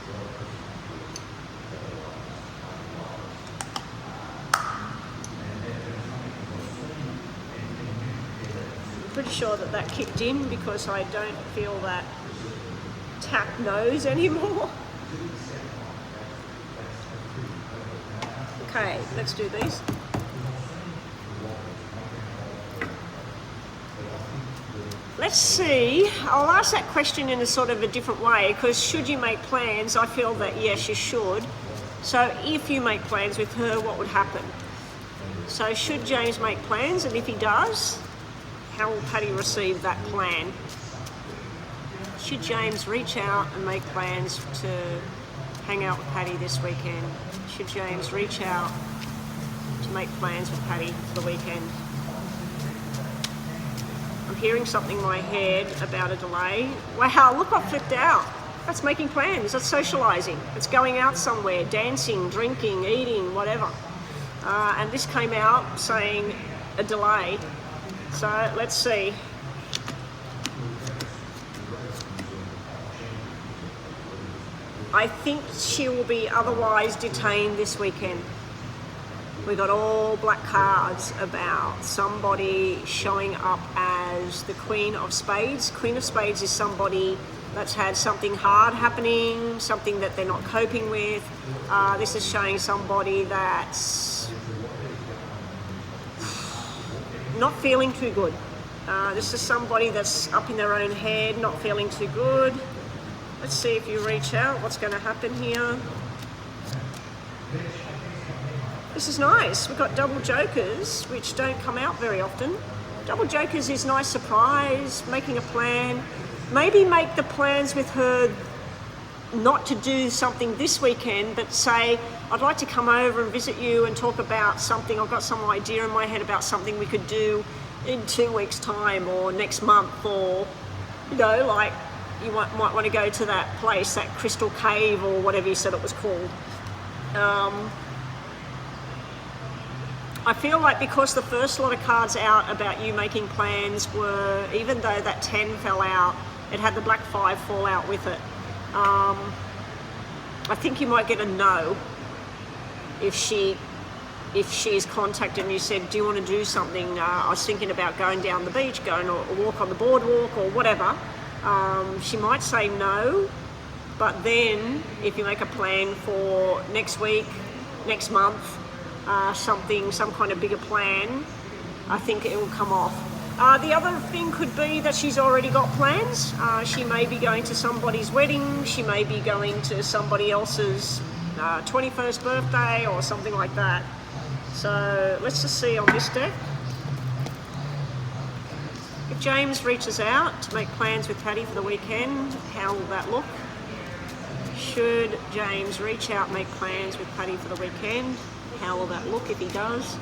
I'm pretty sure that that kicked in because I don't feel that tap nose anymore. Okay, let's do these. Let's see, I'll ask that question in a sort of a different way, because should you make plans, I feel that yes, you should. So if you make plans with her, what would happen? So should James make plans, and if he does, how will Patty receive that plan? Should James reach out and make plans to hang out with Patty this weekend? Should James reach out to make plans with Patty for the weekend? I'm hearing something in my head about a delay. Wow, look what flipped out. That's making plans, that's socializing. It's going out somewhere, dancing, drinking, eating, whatever. And this came out saying a delay. So let's see. I think she will be otherwise detained this weekend. We got all black cards about somebody showing up as the Queen of Spades. Queen of Spades is somebody that's had something hard happening, something that they're not coping with. This is showing somebody that's not feeling too good. This is somebody that's up in their own head, not feeling too good. Let's see if you reach out, what's going to happen here. This is nice. We've got double jokers, which don't come out very often. Double jokers is nice surprise, making a plan. Maybe make the plans with her not to do something this weekend, but say, I'd like to come over and visit you and talk about something. I've got some idea in my head about something we could do in 2 weeks' time or next month, or, you know, like you might want to go to that place, that Crystal Cave or whatever you said it was called. I feel like because the first lot of cards out about you making plans were, even though that 10 fell out, it had the black 5 fall out with it. I think you might get a no if she's contacted and you said, do you want to do something? I was thinking about going down the beach, going or walk on the boardwalk or whatever. She might say no. But then if you make a plan for next week, next month, some kind of bigger plan, I think it will come off. The other thing could be that she's already got plans. She may be going to somebody's wedding, she may be going to somebody else's 21st birthday or something like that. So let's just see on this deck. If James reaches out to make plans with Patty for the weekend, how will that look? Should James reach out and make plans with Patty for the weekend, how will that look if he does?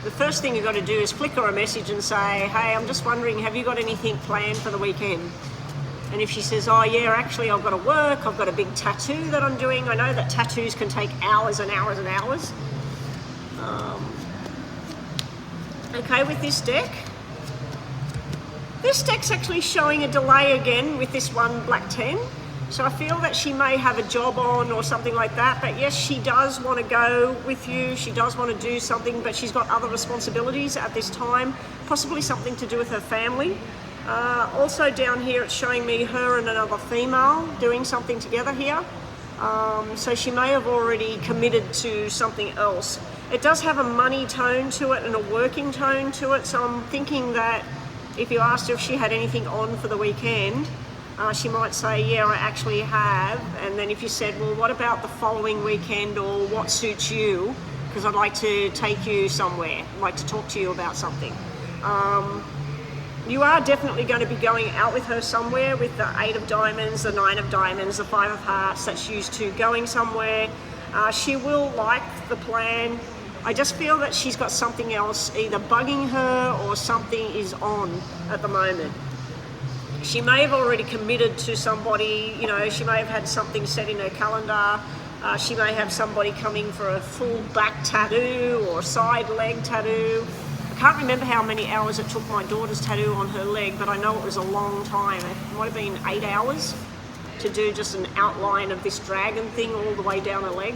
The first thing you've got to do is flick her a message and say, hey, I'm just wondering, have you got anything planned for the weekend? And if she says, oh yeah, actually I've got to work, I've got a big tattoo that I'm doing. I know that tattoos can take hours and hours and hours. Okay, with this deck's actually showing a delay again with this one black 10. So I feel that she may have a job on or something like that, but yes, she does want to go with you, she does want to do something, but she's got other responsibilities at this time, possibly something to do with her family. Also down here, it's showing me her and another female doing something together here. So she may have already committed to something else. It does have a money tone to it and a working tone to it, so I'm thinking that if you asked her if she had anything on for the weekend, she might say, yeah, I actually have. And then if you said, well, what about the following weekend, or what suits you? Because I'd like to take you somewhere, I'd like to talk to you about something. You are definitely going to be going out with her somewhere with the 8 of diamonds, the 9 of diamonds, the 5 of hearts. That's used to going somewhere. She will like the plan. I just feel that she's got something else either bugging her or something is on at the moment. She may have already committed to somebody, you know, she may have had something set in her calendar. She may have somebody coming for a full back tattoo or side leg tattoo. I can't remember how many hours it took my daughter's tattoo on her leg, but I know it was a long time. It might have been 8 hours to do just an outline of this dragon thing all the way down her leg.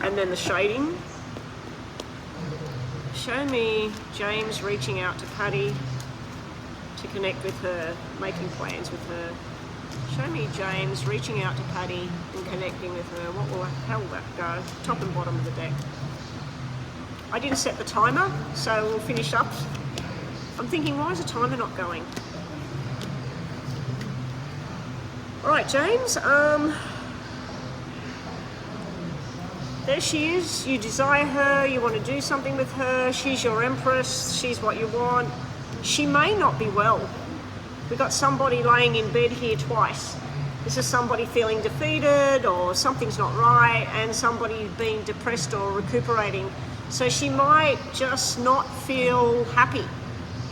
And then the shading. Show me James reaching out to Patty to connect with her, making plans with her. Show me James reaching out to Patty and connecting with her. How will that go? Top and bottom of the deck. I didn't set the timer, so we'll finish up. I'm thinking, why is the timer not going? All right, James. There she is. You desire her. You want to do something with her. She's your empress. She's what you want. She may not be well. We've got somebody laying in bed here twice. This is somebody feeling defeated or something's not right, and somebody being depressed or recuperating. So she might just not feel happy.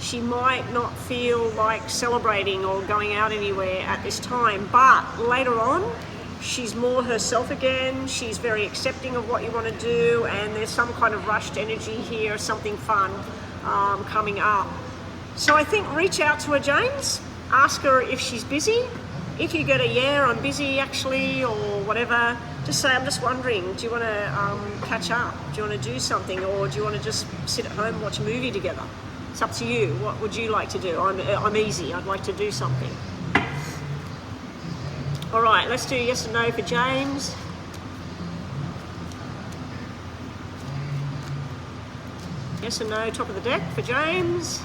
She might not feel like celebrating or going out anywhere at this time, but later on, she's more herself again. She's very accepting of what you want to do, and there's some kind of rushed energy here, something fun coming up. So I think reach out to her, James. Ask her if she's busy. If you get a yeah, I'm busy actually, or whatever, just say, I'm just wondering, do you want to catch up? Do you want to do something, or do you want to just sit at home and watch a movie together? It's up to you. What would you like to do? I'm easy. I'd like to do something. All right, let's do yes or no for James. Yes or no, top of the deck for James.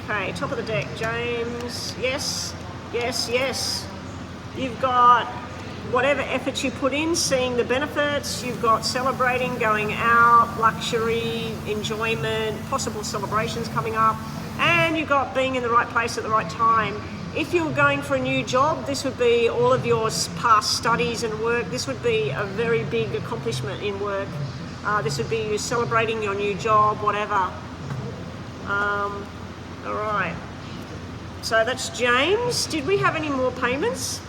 Okay, top of the deck, James. Yes, yes, yes. You've got whatever effort you put in, seeing the benefits. You've got celebrating, going out, luxury, enjoyment, possible celebrations coming up, and you've got being in the right place at the right time. If you're going for a new job, this would be all of your past studies and work. This would be a very big accomplishment in work. This would be you celebrating your new job, whatever. All right. So that's James. Did we have any more payments?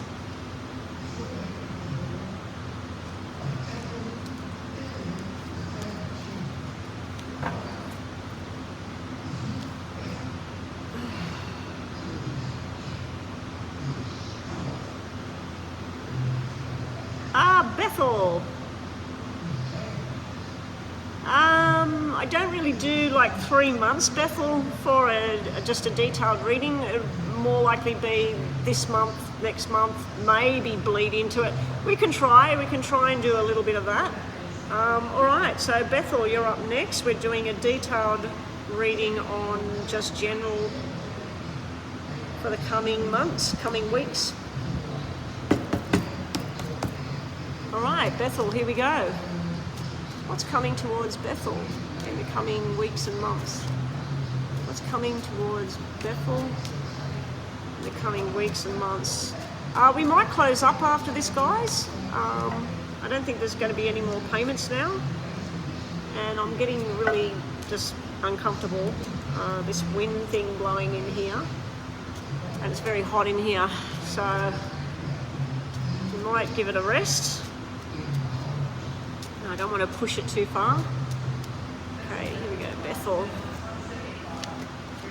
Bethel. I don't really do like 3 months, Bethel, for just a detailed reading. It would more likely be this month, next month, maybe bleed into it. We can try and do a little bit of that. All right, so Bethel, you're up next. We're doing a detailed reading on just general for the coming months, coming weeks. All right, Bethel, here we go. What's coming towards Bethel in the coming weeks and months? What's coming towards Bethel in the coming weeks and months? We might close up after this, guys. I don't think there's going to be any more payments now. And I'm getting really just uncomfortable. This wind thing blowing in here. And it's very hot in here. So we might give it a rest. I don't want to push it too far. Okay, here we go, Bethel.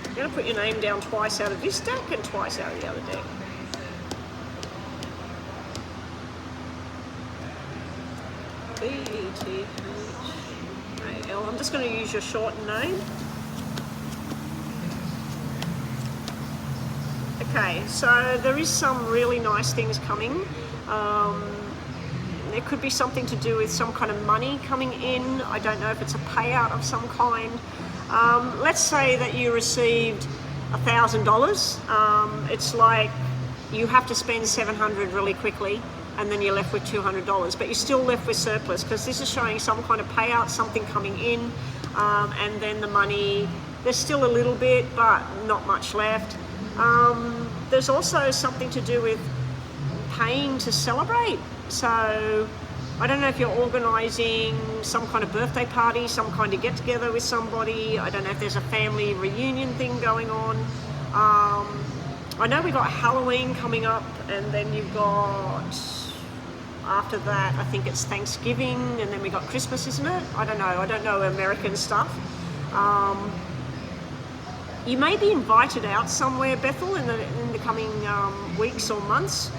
You're going to put your name down twice out of this deck and twice out of the other deck. B-E-T-H-A-L. I'm just going to use your shortened name. Okay, so there is some really nice things coming. There could be something to do with some kind of money coming in. I don't know if it's a payout of some kind. Let's say that you received $1,000. It's like you have to spend $700 really quickly, and then you're left with $200, but you're still left with surplus because this is showing some kind of payout, something coming in, and then the money, there's still a little bit, but not much left. There's also something to do with paying to celebrate. So I don't know if you're organising some kind of birthday party, some kind of get-together with somebody. I don't know if there's a family reunion thing going on. I know we got Halloween coming up, and then you've got, after that, I think it's Thanksgiving, and then we got Christmas, isn't it? I don't know American stuff. You may be invited out somewhere, Bethel, in the coming weeks or months.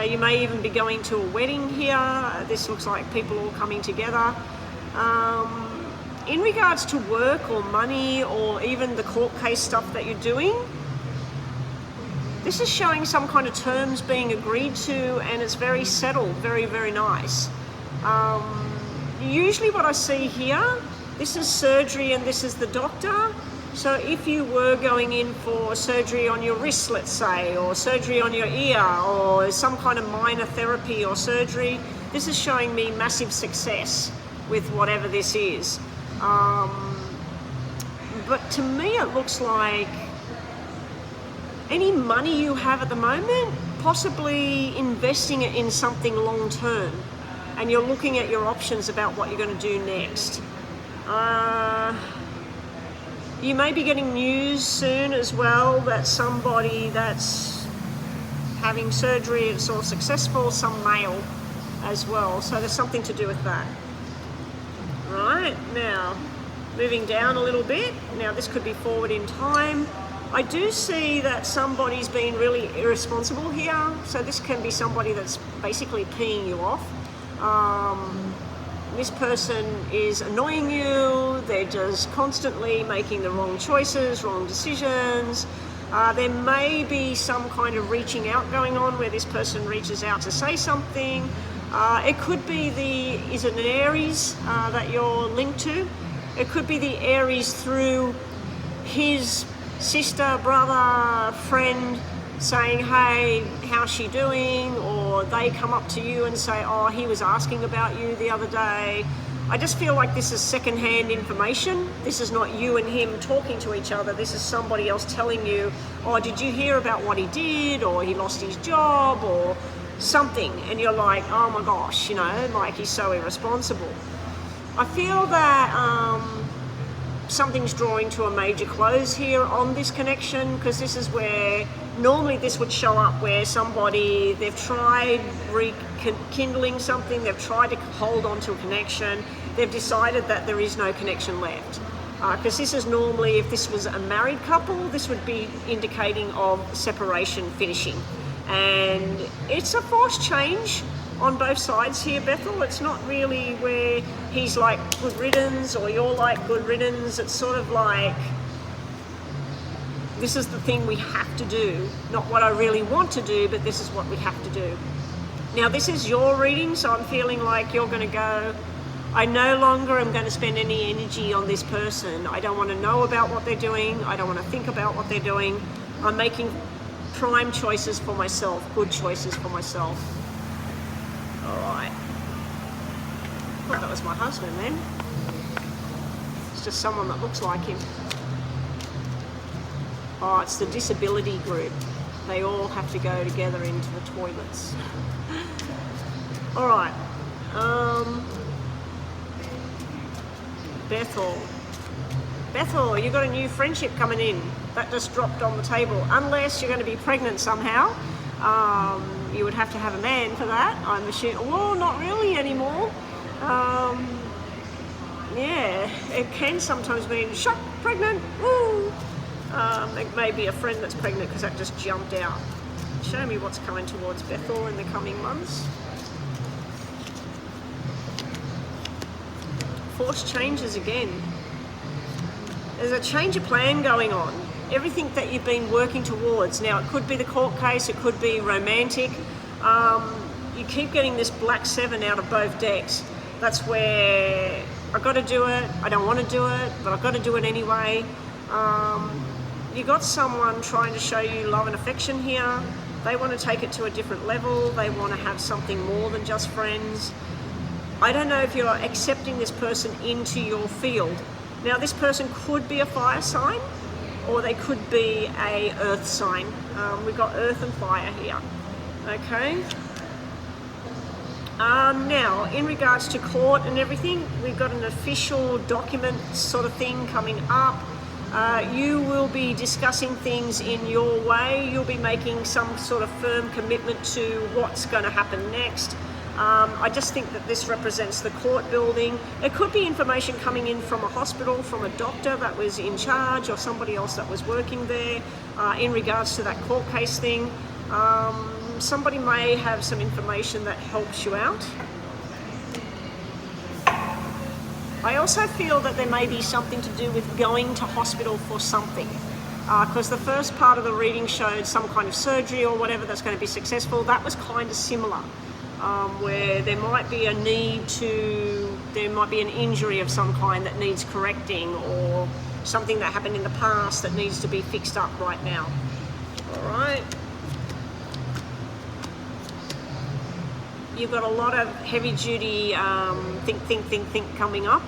You may even be going to a wedding here. This looks like people all coming together. In regards to work or money or even the court case stuff that you're doing, this is showing some kind of terms being agreed to, and it's very settled, very, very nice. Usually what I see here, this is surgery and this is the doctor. So if you were going in for surgery on your wrist, let's say, or surgery on your ear, or some kind of minor therapy or surgery, this is showing me massive success with whatever this is. But to me it looks like any money you have at the moment, possibly investing it in something long term, and you're looking at your options about what you're going to do next. You may be getting news soon as well that somebody that's having surgery is all successful, some male as well. So there's something to do with that. Right, now moving down a little bit. Now this could be forward in time. I do see that somebody's been really irresponsible here. So this can be somebody that's basically peeing you off. This person is annoying you, they're just constantly making the wrong choices, wrong decisions. There may be some kind of reaching out going on where this person reaches out to say something. It could be is it an Aries that you're linked to? It could be the Aries through his sister, brother, friend, saying, hey, how's she doing? Or they come up to you and say, oh, he was asking about you the other day. I just feel like this is secondhand information. This is not you and him talking to each other. This is somebody else telling you, oh, did you hear about what he did? Or he lost his job or something. And you're like, oh my gosh, like he's so irresponsible. I feel that something's drawing to a major close here on this connection, because this is where normally this would show up where somebody, they've tried rekindling something, they've tried to hold on to a connection, they've decided that there is no connection left. Because this is normally, if this was a married couple, this would be indicating of separation finishing. And it's a forced change. on both sides here, Bethel. It's not really where he's like good riddance or you're like good riddance. It's sort of like, this is the thing we have to do, not what I really want to do, but this is what we have to do. Now this is your reading, so I'm feeling like you're going to go, I no longer am going to spend any energy on this person. I don't want to know about what they're doing. I don't want to think about what they're doing. I'm making prime choices for myself, good choices for myself. All right. I thought that was my husband then. It's just someone that looks like him. Oh, it's the disability group. They all have to go together into the toilets. All right. Bethel, you got a new friendship coming in. That just dropped on the table. Unless you're going to be pregnant somehow. You would have to have a man for that, I'm assuming. Well, not really anymore. Yeah, it can sometimes mean, shock, pregnant, woo! It may be a friend that's pregnant because that just jumped out. Show me what's coming towards Bethel in the coming months. Force changes again. There's a change of plan going on. Everything that you've been working towards. Now, it could be the court case, it could be romantic. You keep getting this black 7 out of both decks. That's where I've got to do it, I don't want to do it, but I've got to do it anyway. You got someone trying to show you love and affection here. They want to take it to a different level. They want to have something more than just friends. I don't know if you're accepting this person into your field. Now, this person could be a fire sign, or they could be a earth sign. We've got earth and fire here. Okay. Now, in regards to court and everything, we've got an official document sort of thing coming up. You will be discussing things in your way. You'll be making some sort of firm commitment to what's going to happen next. I just think that this represents the court building. It could be information coming in from a hospital, from a doctor that was in charge, or somebody else that was working there in regards to that court case thing. Somebody may have some information that helps you out. I also feel that there may be something to do with going to hospital for something. Because the first part of the reading showed some kind of surgery or whatever that's going to be successful. That was kind of similar. Where there might be an injury of some kind that needs correcting, or something that happened in the past that needs to be fixed up right now. All right. You've got a lot of heavy duty think coming up.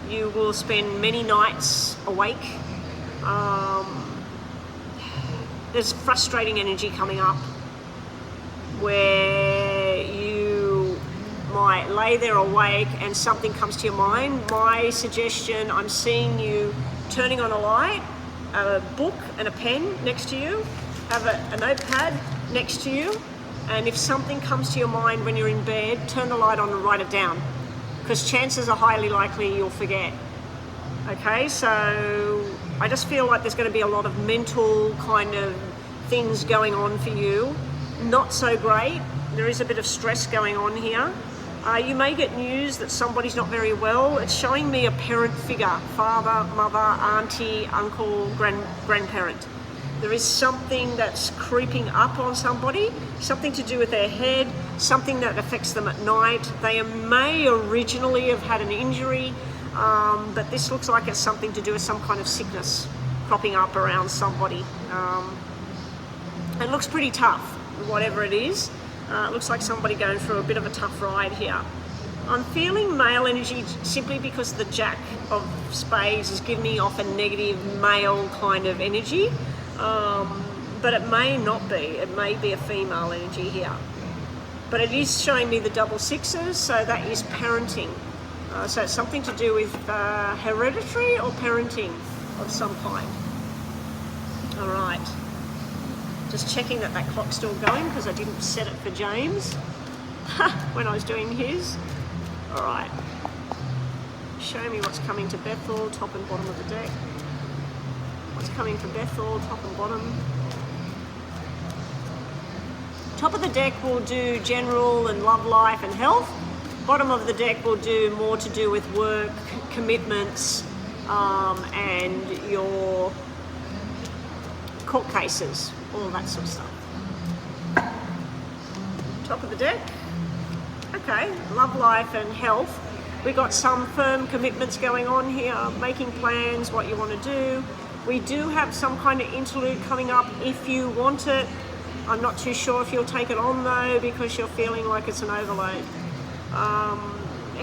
You will spend many nights awake. There's frustrating energy coming up where you might lay there awake and something comes to your mind. My suggestion, I'm seeing you turning on a light, a book and a pen next to you, have a notepad next to you, and if something comes to your mind when you're in bed, turn the light on and write it down, because chances are highly likely you'll forget. Okay, so I just feel like there's going to be a lot of mental kind of things going on for you. Not so great. There is a bit of stress going on here. You may get news that somebody's not very well. It's showing me a parent figure, father, mother, auntie, uncle, grandparent. There is something that's creeping up on somebody, something to do with their head, something that affects them at night. They may originally have had an injury, but this looks like it's something to do with some kind of sickness cropping up around somebody. It looks pretty tough, whatever it is. It looks like somebody going through a bit of a tough ride here. I'm feeling male energy simply because the Jack of Spades is giving me off a negative male kind of energy. But it may not be. It may be a female energy here. But it is showing me the double sixes, so that is parenting. So it's something to do with hereditary or parenting of some kind. All right. Just checking that clock's still going because I didn't set it for James when I was doing his. All right. Show me what's coming to Bethel, top and bottom of the deck. What's coming for Bethel, top and bottom. Top of the deck will do general and love life and health. Bottom of the deck will do more to do with work, commitments, and your court cases, all that sort of stuff. Top of the deck. Okay, love life and health. We got some firm commitments going on here, making plans, what you want to do. We do have some kind of interlude coming up if you want it. I'm not too sure if you'll take it on though, because you're feeling like it's an overload.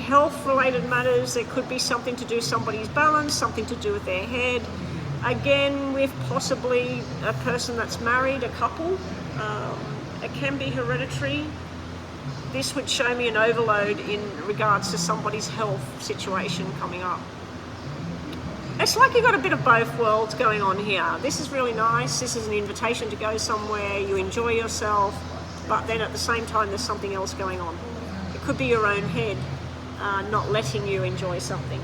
Health related matters, there could be something to do with somebody's balance, something to do with their head. Again, with possibly a person that's married, a couple. It can be hereditary. This would show me an overload in regards to somebody's health situation coming up. It's like you've got a bit of both worlds going on here. This is really nice. This is an invitation to go somewhere. You enjoy yourself, but then at the same time, there's something else going on. It could be your own head not letting you enjoy something.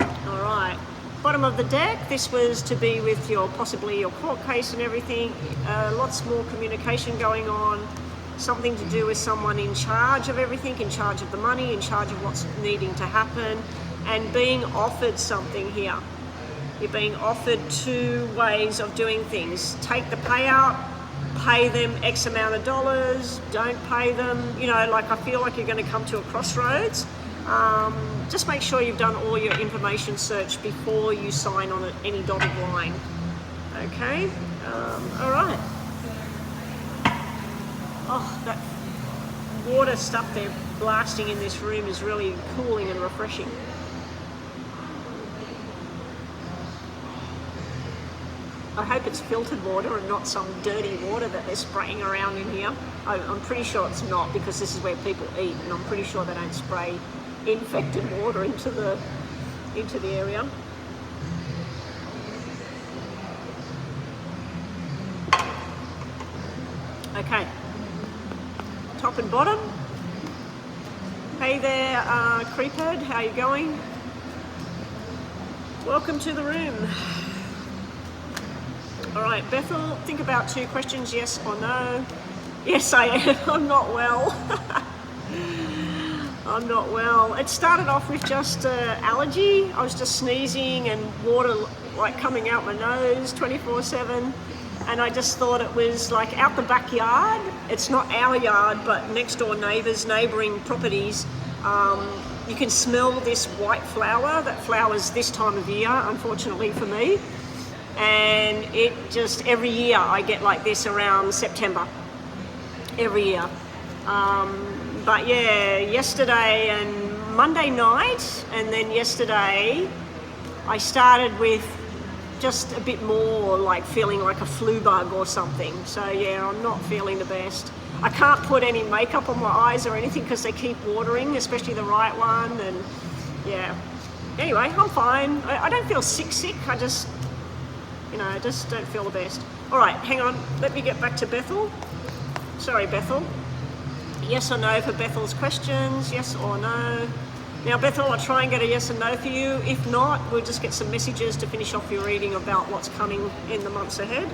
All right. Bottom of the deck, this was to be with possibly your court case and everything. Lots more communication going on. Something to do with someone in charge of everything, in charge of the money, in charge of what's needing to happen, and being offered something here. You're being offered two ways of doing things. Take the payout, pay them X amount of dollars, don't pay them. You know, like I feel like you're going to come to a crossroads. Just make sure you've done all your information search before you sign on any dotted line. Okay, all right. Oh, that water stuff they're blasting in this room is really cooling and refreshing. I hope it's filtered water and not some dirty water that they're spraying around in here. I'm pretty sure it's not, because this is where people eat, and I'm pretty sure they don't spray infected water into the area. Okay. Top and bottom. Hey there, Creephead, how you going? Welcome to the room. All right, Bethel, think about two questions, yes or no. Yes, I am. I'm not well. I'm not well. It started off with just allergy. I was just sneezing and water like coming out my nose 24/7. And I just thought it was like out the backyard. It's not our yard, but next door neighbours, neighbouring properties. You can smell this white flower that flowers this time of year, unfortunately for me. And it just, every year I get like this around September. Every year. But yeah, yesterday and Monday night, and then yesterday, I started with just a bit more like feeling like a flu bug or something. So yeah, I'm not feeling the best. I can't put any makeup on my eyes or anything because they keep watering, especially the right one, and yeah. Anyway, I'm fine. I don't feel sick. I just, I just don't feel the best. All right, hang on. Let me get back to Bethel. Sorry, Bethel. Yes or no for Bethel's questions, yes or no. Now, Bethel, I'll try and get a yes and no for you. If not, we'll just get some messages to finish off your reading about what's coming in the months ahead.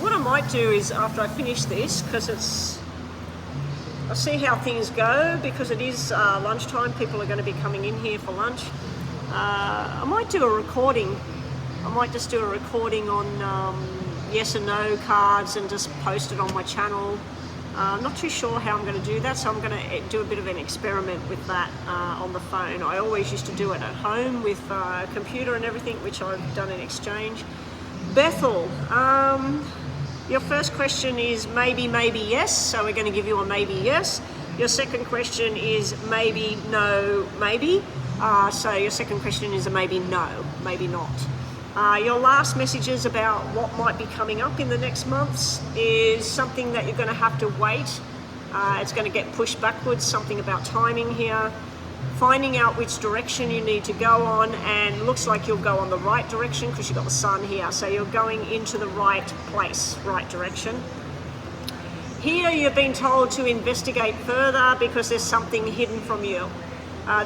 What I might do is, after I finish this, because I'll see how things go, because it is lunchtime, people are going to be coming in here for lunch. I might do a recording. I might just do a recording on yes and no cards and just post it on my channel. I'm not too sure how I'm going to do that, so I'm going to do a bit of an experiment with that on the phone. I always used to do it at home with a computer and everything, which I've done in exchange. Bethel, your first question is maybe yes, so we're going to give you a maybe yes. Your second question is maybe no maybe, so your second question is a maybe no, maybe not. Your last messages about what might be coming up in the next months is something that you're going to have to wait. It's going to get pushed backwards, something about timing here. Finding out which direction you need to go on, and looks like you'll go on the right direction because you've got the sun here. So you're going into the right place, right direction. Here you've been told to investigate further because there's something hidden from you.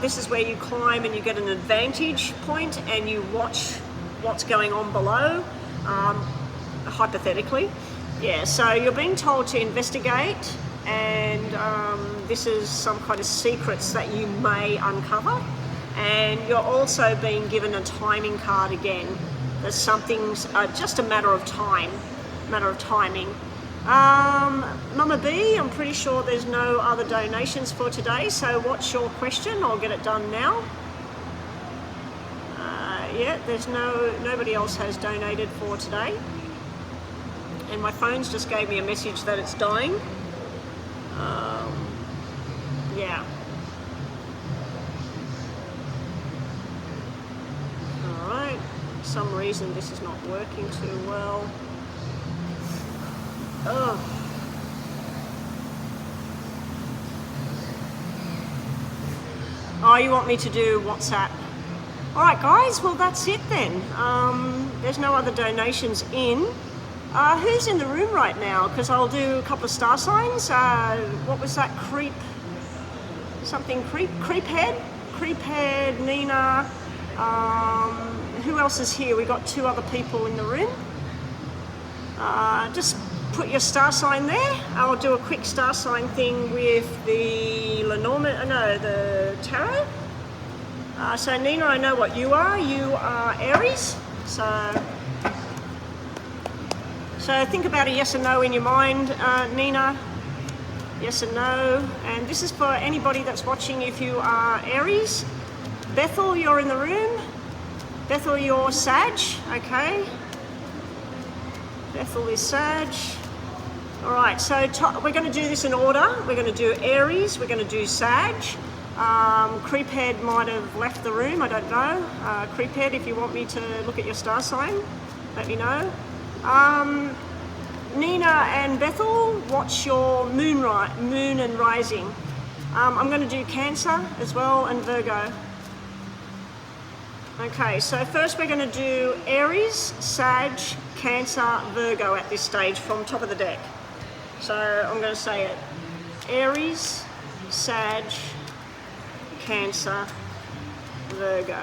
This is where you climb and you get an advantage point and you watch what's going on below, hypothetically. Yeah, so you're being told to investigate, and this is some kind of secrets that you may uncover. And you're also being given a timing card again. There's something's just a matter of time, matter of timing. Mama B, I'm pretty sure there's no other donations for today, so what's your question? I'll get it done now. Yeah, there's nobody else has donated for today. And my phone's just gave me a message that it's dying. Yeah. Alright, for some reason this is not working too well. Oh. Oh, you want me to do WhatsApp? Alright guys, well that's it then. There's no other donations in. Who's in the room right now? Because I'll do a couple of star signs. What was that? Creephead, Nina. Who else is here? We got 2 other people in the room. Just put your star sign there. I'll do a quick star sign thing with the the tarot. So Nina, I know what you are. You are Aries. So think about a yes or no in your mind, Nina. Yes or no. And this is for anybody that's watching if you are Aries. Bethel, you're in the room. Bethel, you're Sag. Okay. Bethel is Sag. All right, so we're going to do this in order. We're going to do Aries. We're going to do Sag. Creephead might have left the room. I don't know. Creephead, if you want me to look at your star sign, let me know. Nina and Bethel, what's your moon and rising? I'm going to do Cancer as well and Virgo. Okay, so first we're going to do Aries, Sag, Cancer, Virgo at this stage from top of the deck. So I'm going to say it. Aries, Sag, Cancer, Virgo.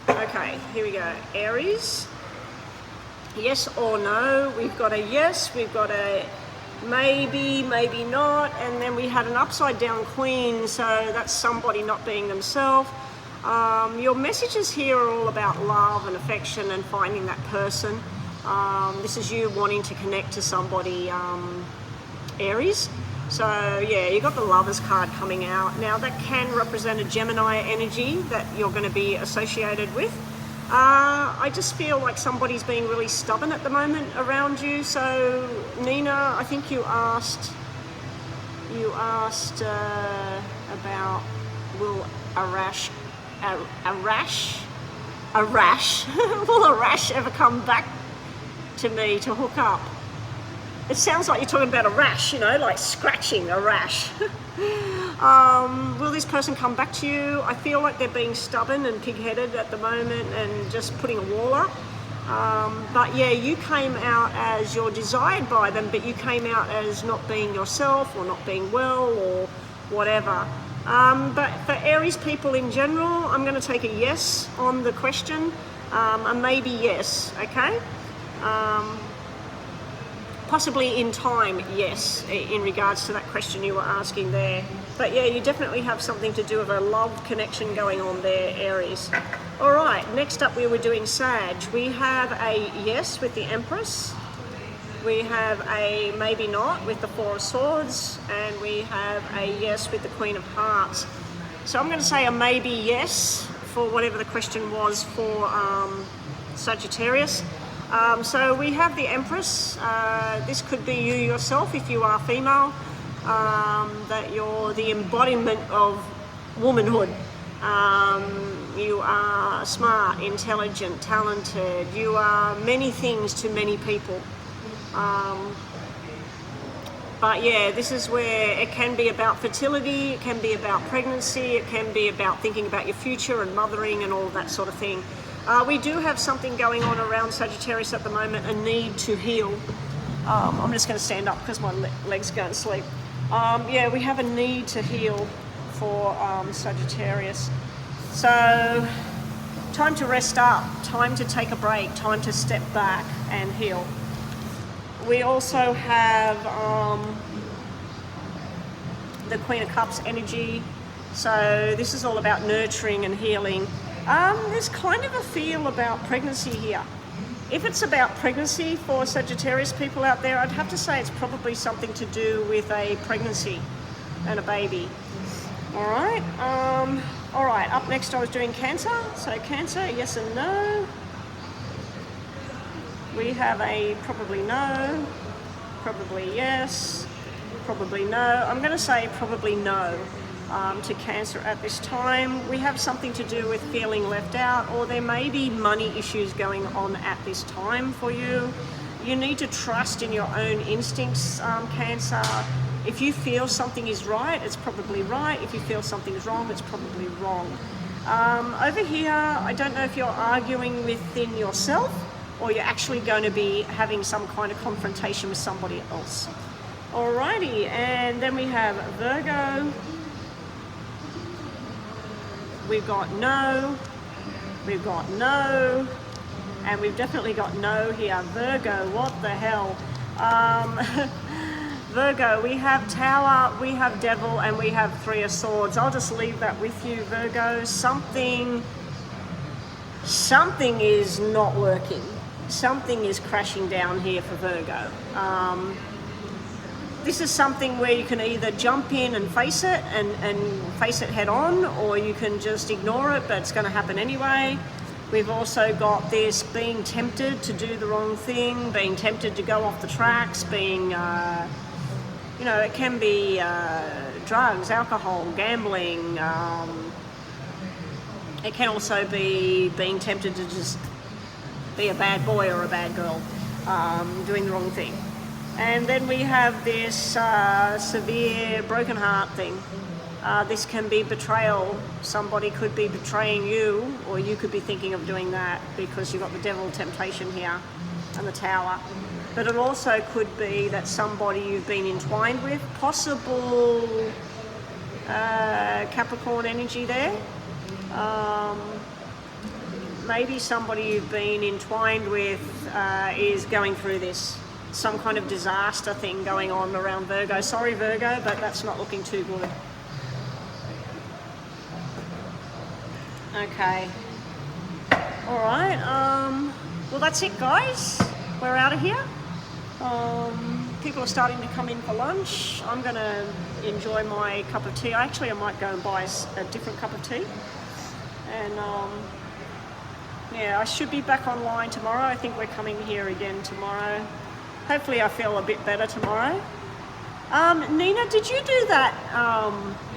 Okay, here we go. Aries. Yes or no. We've got a yes, we've got a maybe, maybe not, and then we had an upside down queen, so that's somebody not being themselves. Your messages here are all about love and affection and finding that person. This is you wanting to connect to somebody, Aries. So yeah, you got the Lovers card coming out. Now that can represent a Gemini energy that you're going to be associated with. I just feel like somebody's being really stubborn at the moment around you. So Nina, I think you asked about will a rash will a rash ever come back to me to hook up? It sounds like you're talking about a rash, you know, like scratching a rash. Will this person come back to you? I feel like they're being stubborn and pig-headed at the moment and just putting a wall up. But yeah, you came out as you're desired by them, but you came out as not being yourself or not being well or whatever. But for Aries people in general, I'm going to take a yes on the question, a maybe yes, okay? Possibly in time, yes, in regards to that question you were asking there. But yeah, you definitely have something to do with a love connection going on there, Aries. All right, next up we were doing Sag. We have a yes with the Empress. We have a maybe not with the Four of Swords. And we have a yes with the Queen of Hearts. So I'm going to say a maybe yes for whatever the question was for Sagittarius. So we have the Empress. This could be you yourself if you are female, that you're the embodiment of womanhood. You are smart, intelligent, talented. You are many things to many people. But yeah, this is where it can be about fertility, it can be about pregnancy, it can be about thinking about your future and mothering and all of that sort of thing. We do have something going on around Sagittarius at the moment, a need to heal. I'm just going to stand up because my legs go to sleep. Yeah, we have a need to heal for Sagittarius. So time to rest up, time to take a break, time to step back and heal. We also have the Queen of Cups energy. So this is all about nurturing and healing. There's kind of a feel about pregnancy here. If it's about pregnancy for Sagittarius people out there, I'd have to say it's probably something to do with a pregnancy and a baby. All right, up next I was doing Cancer. So Cancer, yes and no. We have a probably no, probably yes, probably no. I'm going to say probably no to Cancer at this time. We have something to do with feeling left out, or there may be money issues going on at this time for you. You need to trust in your own instincts, Cancer. If you feel something is right, it's probably right. If you feel something's wrong, it's probably wrong. Over here, I don't know if you're arguing within yourself or you're actually going to be having some kind of confrontation with somebody else. Alrighty, and then we have Virgo. We've got no, we've got no, and we've definitely got no here. Virgo, what the hell? Virgo, we have Tower, we have Devil, and we have Three of Swords. I'll just leave that with you, Virgo. Something is not working. Something is crashing down here for Virgo. This is something where you can either jump in and face it and face it head on, or you can just ignore it, but it's going to happen anyway. We've also got this being tempted to do the wrong thing, being tempted to go off the tracks, being, it can be drugs, alcohol, gambling. It can also be being tempted to just be a bad boy or a bad girl, doing the wrong thing. And then we have this severe broken heart thing. This can be betrayal. Somebody could be betraying you, or you could be thinking of doing that because you've got the Devil, temptation here, and the Tower. But it also could be that somebody you've been entwined with, possible Capricorn energy there. Maybe somebody you've been entwined with is going through this. Some kind of disaster thing going on around Virgo. Sorry, Virgo, but that's not looking too good. Okay. All right. Well, that's it, guys. We're out of here. People are starting to come in for lunch. I'm going to enjoy my cup of tea. Actually, I might go and buy a different cup of tea. And yeah, I should be back online tomorrow. I think we're coming here again tomorrow. Hopefully I feel a bit better tomorrow. Nina, did you do that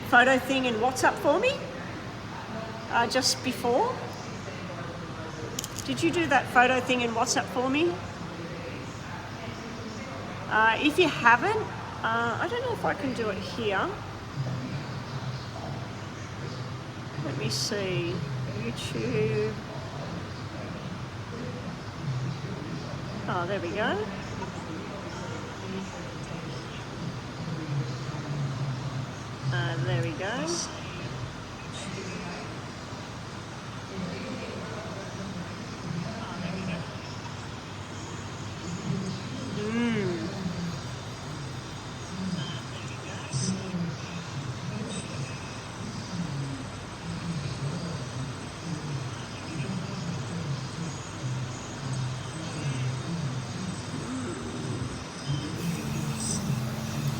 photo thing in WhatsApp for me? Just before? Did you do that photo thing in WhatsApp for me? If you haven't, I don't know if I can do it here. Let me see. YouTube. Oh, there we go. There we go.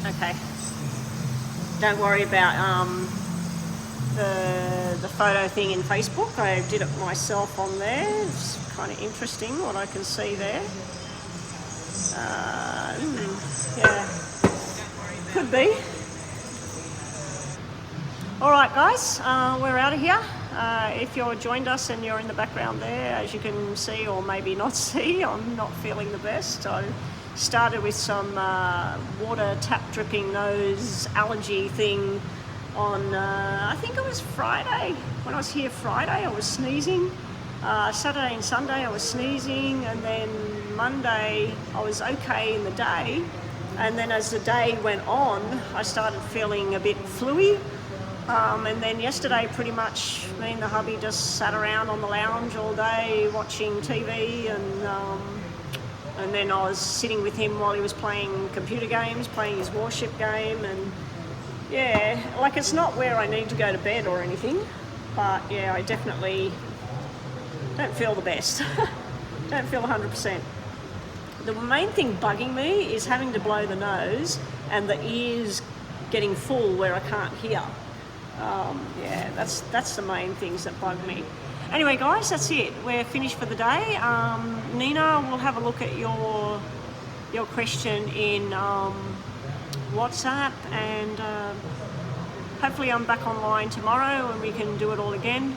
Okay. Don't worry about the photo thing in Facebook. I did it myself on there. It's kind of interesting what I can see there. Yeah, could be. All right, guys, we're out of here. If you're joined us and you're in the background there, as you can see or maybe not see, I'm not feeling the best. I started with some water tap dripping nose allergy thing on, I think it was Friday. When I was here Friday, I was sneezing. Saturday and Sunday, I was sneezing, and then Monday, I was okay in the day. And then as the day went on, I started feeling a bit fluey. And then yesterday, pretty much, me and the hubby just sat around on the lounge all day watching TV, and then I was sitting with him while he was playing computer games, playing his Warship game, and yeah, like it's not where I need to go to bed or anything, but yeah, I definitely don't feel the best. Don't feel 100%. The main thing bugging me is having to blow the nose and the ears getting full where I can't hear. Yeah, that's the main things that bug me. Anyway, guys, that's it. We're finished for the day. Nina, we'll have a look at your question in WhatsApp, and hopefully I'm back online tomorrow and we can do it all again.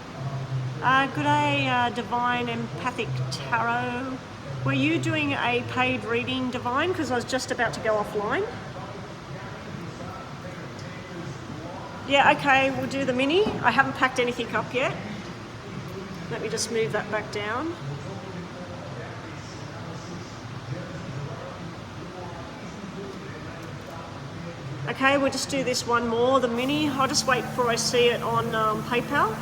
Good day, Divine Empathic Tarot. Were you doing a paid reading, Divine? Because I was just about to go offline. Yeah, okay, we'll do the mini. I haven't packed anything up yet. Let me just move that back down. Okay, we'll just do this one more, the mini. I'll just wait before I see it on PayPal.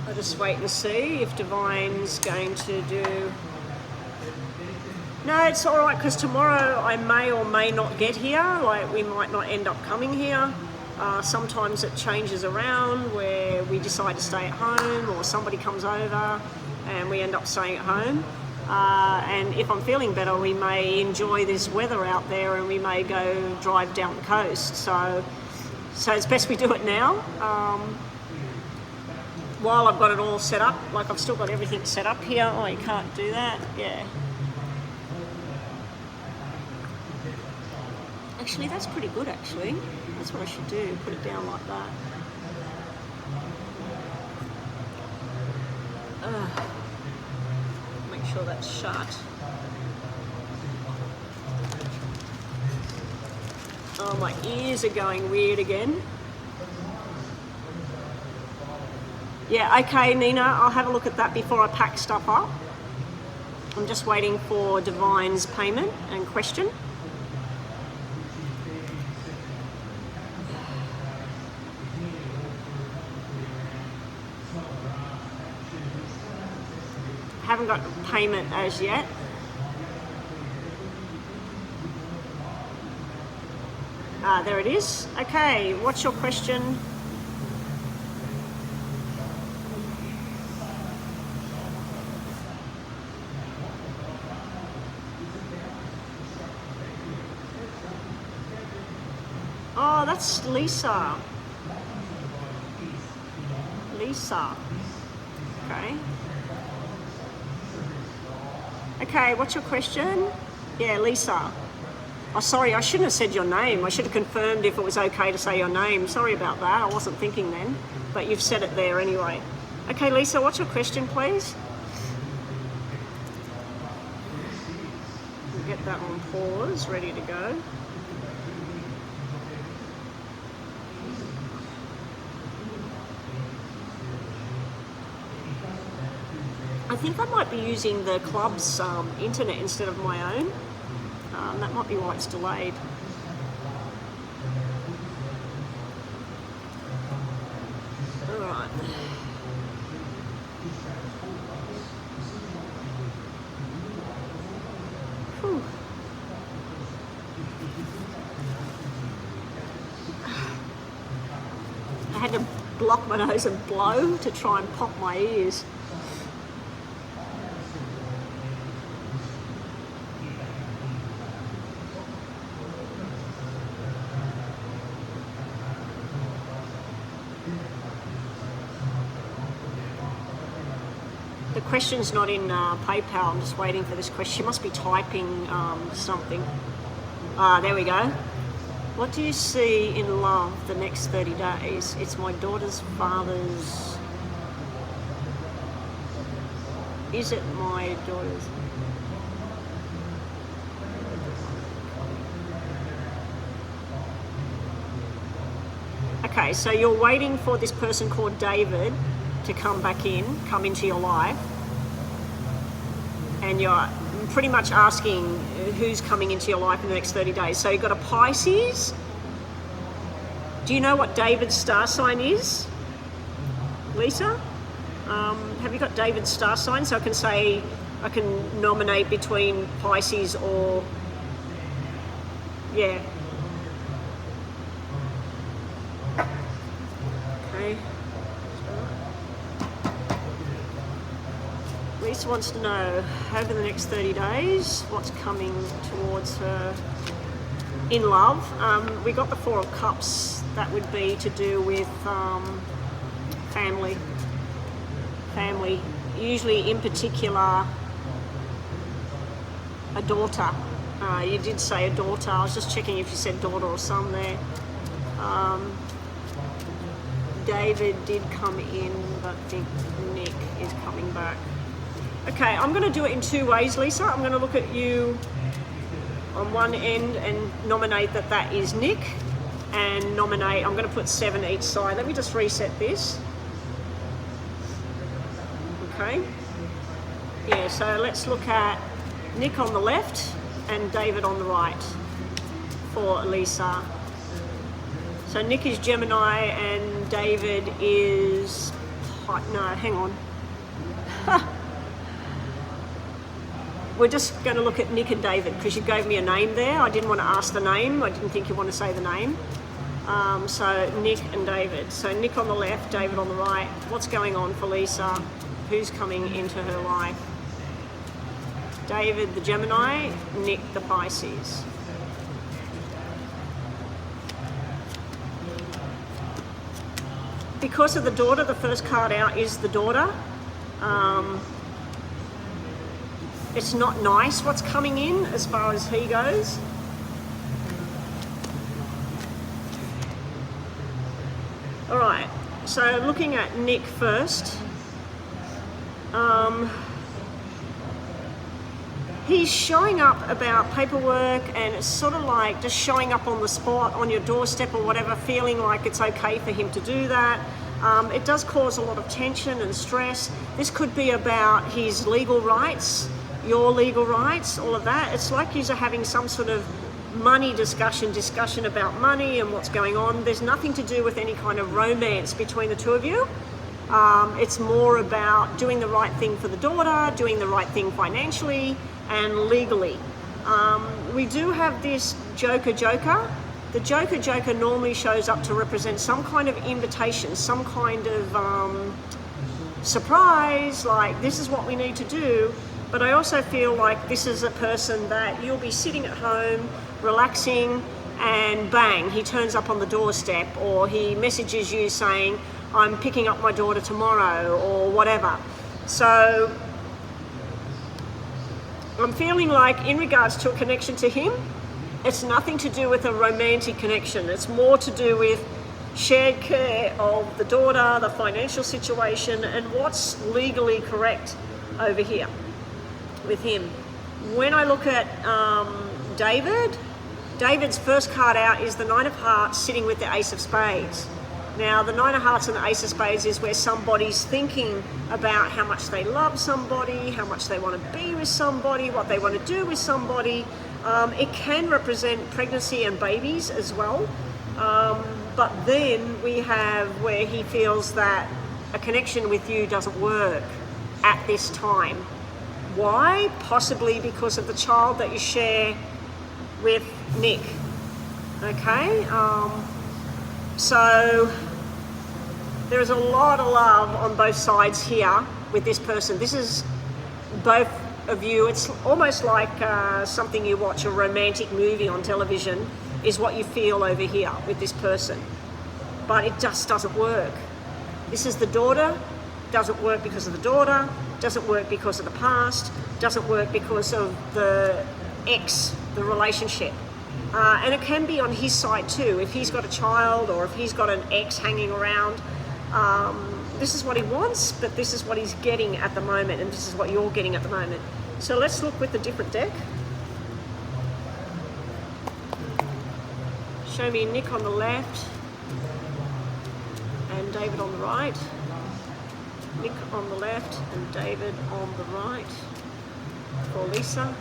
I'll just wait and see if Divine's going to do... No, it's all right, because tomorrow I may or may not get here. Like, we might not end up coming here. Sometimes it changes around where we decide to stay at home, or somebody comes over and we end up staying at home. And if I'm feeling better, we may enjoy this weather out there and we may go drive down the coast. So it's best we do it now. While I've got it all set up, like I've still got everything set up here. Oh, you can't do that, yeah. Actually, that's pretty good, actually. That's what I should do, put it down like that. Make sure that's shut. Oh, my ears are going weird again. Yeah, okay, Nina, I'll have a look at that before I pack stuff up. I'm just waiting for Divine's payment and question. Haven't got payment as yet. There it is. Okay, what's your question? Oh, that's Lisa. Lisa. Okay. Okay, what's your question? Yeah, Lisa. Oh, sorry, I shouldn't have said your name. I should have confirmed if it was okay to say your name. Sorry about that. I wasn't thinking then, but you've said it there anyway. Okay, Lisa, what's your question, please? We'll get that on pause, ready to go. I think I might be using the club's internet instead of my own. That might be why it's delayed. All right. Whew. I had to block my nose and blow to try and pop my ears. The question's not in PayPal. I'm just waiting for this question. She must be typing something. There we go. What do you see in love the next 30 days? It's my daughter's father's... Is it my daughter's... Okay, so you're waiting for this person called David to come into your life. And you're pretty much asking who's coming into your life in the next 30 days. So you've got a Pisces. Do you know what David's star sign is, Lisa? Have you got David's star sign? So I can nominate between Pisces or, yeah. Okay. Lisa wants to know, over the next 30 days, what's coming towards her in love. We got the Four of Cups. That would be to do with family. Family. Usually, in particular, a daughter. You did say a daughter. I was just checking if you said daughter or son there. David did come in, but I think Nick is coming back. Okay, I'm going to do it in two ways, Lisa. I'm going to look at you on one end and nominate that is Nick, and nominate, I'm going to put 7 each side. Let me just reset this. Okay. Yeah, so let's look at Nick on the left and David on the right for Lisa. So Nick is Gemini and David is... No, hang on. We're just going to look at Nick and David because you gave me a name there. I didn't want to ask the name. I didn't think you want to say the name. So Nick and David. So Nick on the left, David on the right. What's going on for Lisa? Who's coming into her life? David the Gemini, Nick the Pisces. Because of the daughter, the first card out is the daughter. It's not nice what's coming in as far as he goes. All right, so looking at Nick first. He's showing up about paperwork, and it's sort of like just showing up on the spot, on your doorstep or whatever, feeling like it's okay for him to do that. It does cause a lot of tension and stress. This could be about his legal rights, your legal rights, all of that. It's like you're having some sort of money discussion about money and what's going on. There's nothing to do with any kind of romance between the two of you. It's more about doing the right thing for the daughter, doing the right thing financially and legally. We do have this Joker. The Joker normally shows up to represent some kind of invitation, some kind of surprise, like this is what we need to do. But I also feel like this is a person that you'll be sitting at home, relaxing, and bang, he turns up on the doorstep, or he messages you saying, I'm picking up my daughter tomorrow, or whatever. So I'm feeling like in regards to a connection to him, it's nothing to do with a romantic connection. It's more to do with shared care of the daughter, the financial situation, and what's legally correct over here with him. When I look at David's first card out is the Nine of Hearts sitting with the Ace of Spades. Now, the Nine of Hearts and the Ace of Spades is where somebody's thinking about how much they love somebody, how much they want to be with somebody, what they want to do with somebody. It can represent pregnancy and babies as well. But then we have where he feels that a connection with you doesn't work at this time. Why? Possibly because of the child that you share with Nick. Okay? So there is a lot of love on both sides here with this person. This is both of you. It's almost like something you watch, a romantic movie on television, is what you feel over here with this person. But it just doesn't work. This is the daughter. Doesn't work because of the daughter. Doesn't work because of the past. Doesn't work because of the ex, the relationship. And it can be on his side too. If he's got a child or if he's got an ex hanging around, this is what he wants, but this is what he's getting at the moment, and this is what you're getting at the moment. So let's look with a different deck. Show me Nick on the left and David on the right. Nick on the left and David on the right. For Lisa,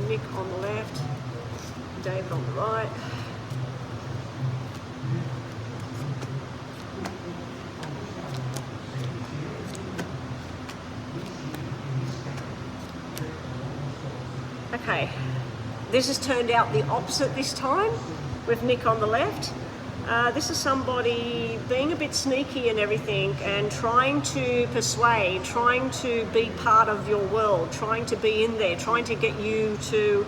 Nick on the left, David on the right. Okay, this has turned out the opposite this time with Nick on the left. This is somebody being a bit sneaky and everything and trying to persuade, trying to be part of your world, trying to be in there, trying to get you to,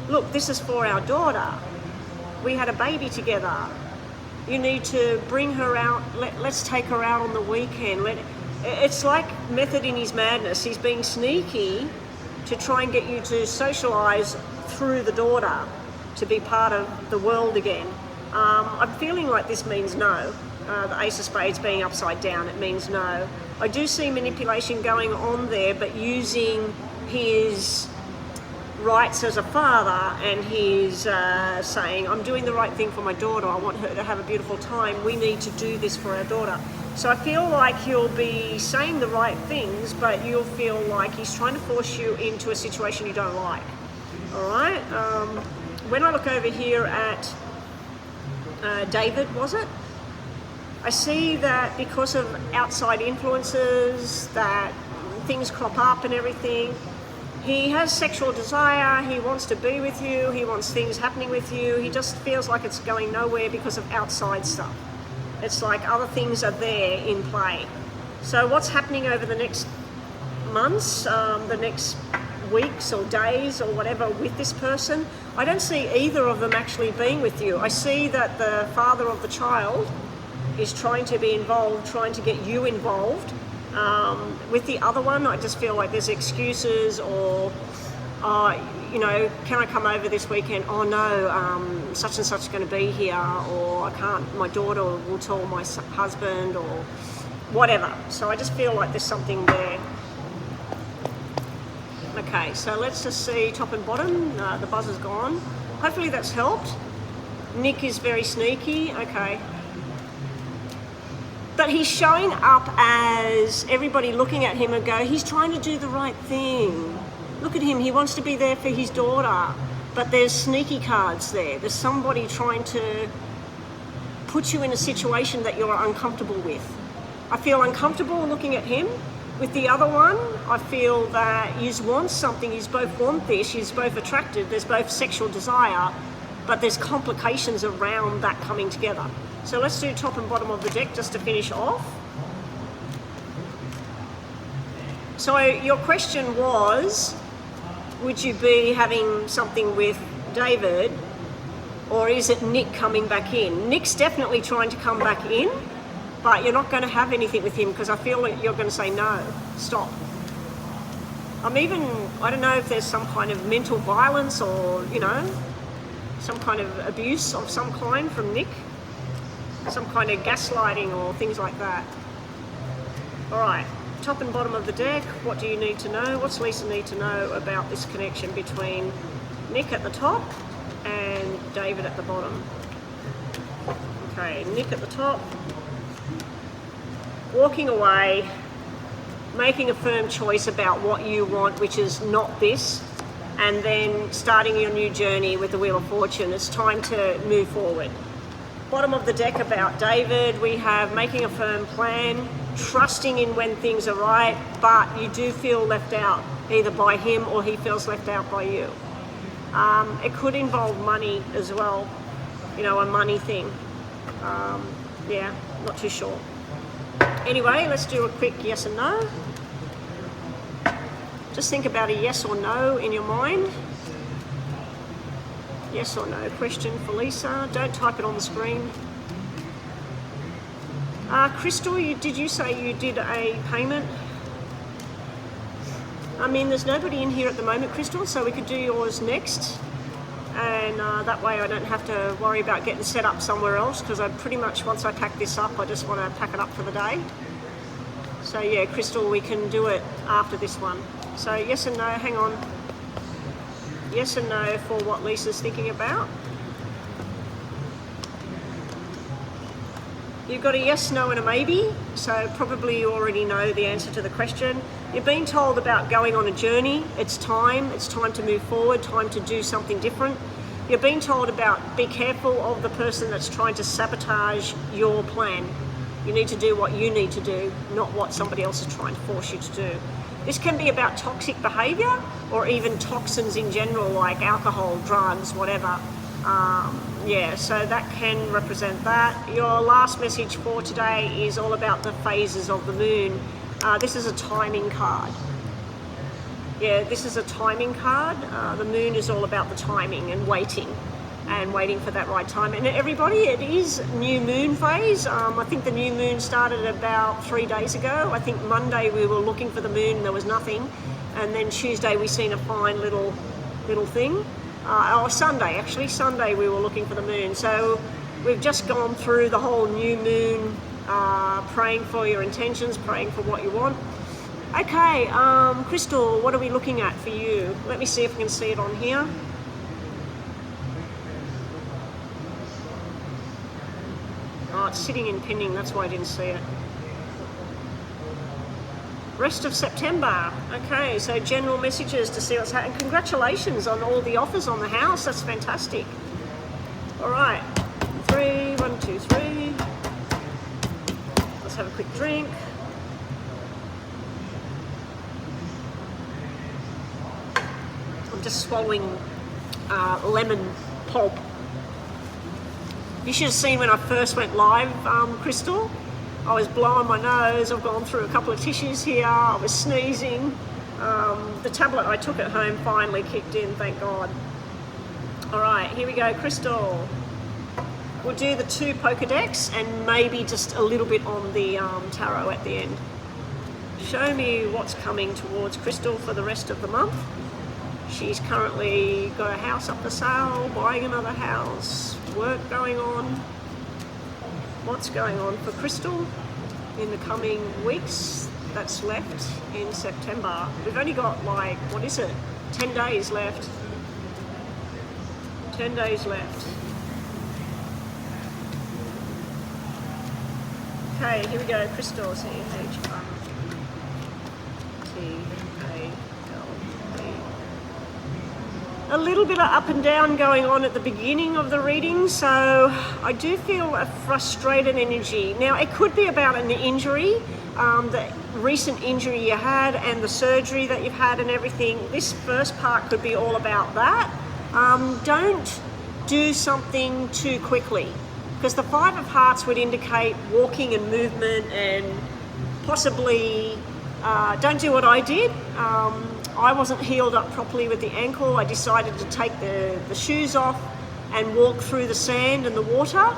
look, this is for our daughter. We had a baby together. You need to bring her out. Let's take her out on the weekend. It's like method in his madness. He's being sneaky to try and get you to socialise through the daughter, to be part of the world again. I'm feeling like this means no. The Ace of Spades being upside down, it means no. I do see manipulation going on there, but using his rights as a father, and he's saying, I'm doing the right thing for my daughter, I want her to have a beautiful time, we need to do this for our daughter. So I feel like you'll be saying the right things, but you'll feel like he's trying to force you into a situation you don't like. All right? When I look over here at David, was it? I see that because of outside influences, that things crop up and everything, he has sexual desire, he wants to be with you, he wants things happening with you, he just feels like it's going nowhere because of outside stuff. It's like other things are there in play. So what's happening over the next months, the next weeks or days or whatever with this person, I don't see either of them actually being with you. I see that the father of the child is trying to be involved, trying to get you involved. With the other one, I just feel like there's excuses or, you know, can I come over this weekend? Oh no, such and such is going to be here, or I can't, my daughter will tell my husband, or whatever. So I just feel like there's something there. Okay, so let's just see top and bottom. The buzzer's gone. Hopefully that's helped. Nick is very sneaky. Okay. But he's showing up as everybody looking at him and go, he's trying to do the right thing. Look at him, he wants to be there for his daughter. But there's sneaky cards there. There's somebody trying to put you in a situation that you're uncomfortable with. I feel uncomfortable looking at him. With the other one, I feel that you want something, you both want this, you're both attracted, there's both sexual desire, but there's complications around that coming together. So let's do top and bottom of the deck just to finish off. So your question was, would you be having something with David, or is it Nick coming back in? Nick's definitely trying to come back in, but you're not going to have anything with him because I feel like you're going to say no, stop. I don't know if there's some kind of mental violence or, you know, some kind of abuse of some kind from Nick, some kind of gaslighting or things like that. All right, top and bottom of the deck, what do you need to know? What's Lisa need to know about this connection between Nick at the top and David at the bottom? Okay, Nick at the top. Walking away, making a firm choice about what you want, which is not this, and then starting your new journey with the Wheel of Fortune. It's time to move forward. Bottom of the deck about David, we have making a firm plan, trusting in when things are right, but you do feel left out, either by him or he feels left out by you. It could involve money as well, you know, a money thing. Yeah, not too sure. Anyway, let's do a quick yes and no. Just think about a yes or no in your mind. Yes or no question for Lisa. Don't type it on the screen. Crystal, did you say you did a payment? I mean, there's nobody in here at the moment, Crystal, so we could do yours next. and that way I don't have to worry about getting set up somewhere else, because I pretty much, once I pack this up, I just want to pack it up for the day. So yeah, Crystal, we can do it after this one. So yes and no, hang on. Yes and no for what Lisa's thinking about. You've got a yes, no and a maybe, so probably you already know the answer to the question. You've been told about going on a journey. It's time to move forward, time to do something different. You've been told about be careful of the person that's trying to sabotage your plan. You need to do what you need to do, not what somebody else is trying to force you to do. This can be about toxic behavior or even toxins in general, like alcohol, drugs, whatever. Yeah, so that can represent that. Your last message for today is all about the phases of the moon. This is a timing card. Yeah, this is a timing card. The moon is all about the timing and waiting for that right time. And everybody, it is new moon phase. I think the new moon started about 3 days ago. I think Monday we were looking for the moon and there was nothing. And then Tuesday we seen a fine little thing. Sunday we were looking for the moon. So we've just gone through the whole new moon, praying for your intentions, praying for what you want. Okay, Crystal, what are we looking at for you? Let me see if I can see it on here. Oh, it's sitting in pending, that's why I didn't see it. Rest of September. Okay, so general messages to see what's happening. Congratulations on all the offers on the house. That's fantastic. All right, 1, 2, 3. Let's have a quick drink. I'm just swallowing lemon pulp. You should have seen when I first went live, Crystal. I was blowing my nose. I've gone through a couple of tissues here. I was sneezing. The tablet I took at home finally kicked in, thank God. All right, here we go, Crystal. We'll do the 2 poker decks and maybe just a little bit on the tarot at the end. Show me what's coming towards Crystal for the rest of the month. She's currently got a house up for sale, buying another house, work going on. What's going on for Crystal in the coming weeks that's left in September? We've only got 10 days left. 10 days left. Okay, here we go, Crystal, C-H-R-T-A-L-E. A little bit of up and down going on at the beginning of the reading, so I do feel a frustrated energy. Now, it could be about an injury, the recent injury you had and the surgery that you've had and everything. This first part could be all about that. Don't do something too quickly, because the 5 of Hearts would indicate walking and movement, and possibly don't do what I did. I wasn't healed up properly with the ankle. I decided to take the shoes off and walk through the sand and the water.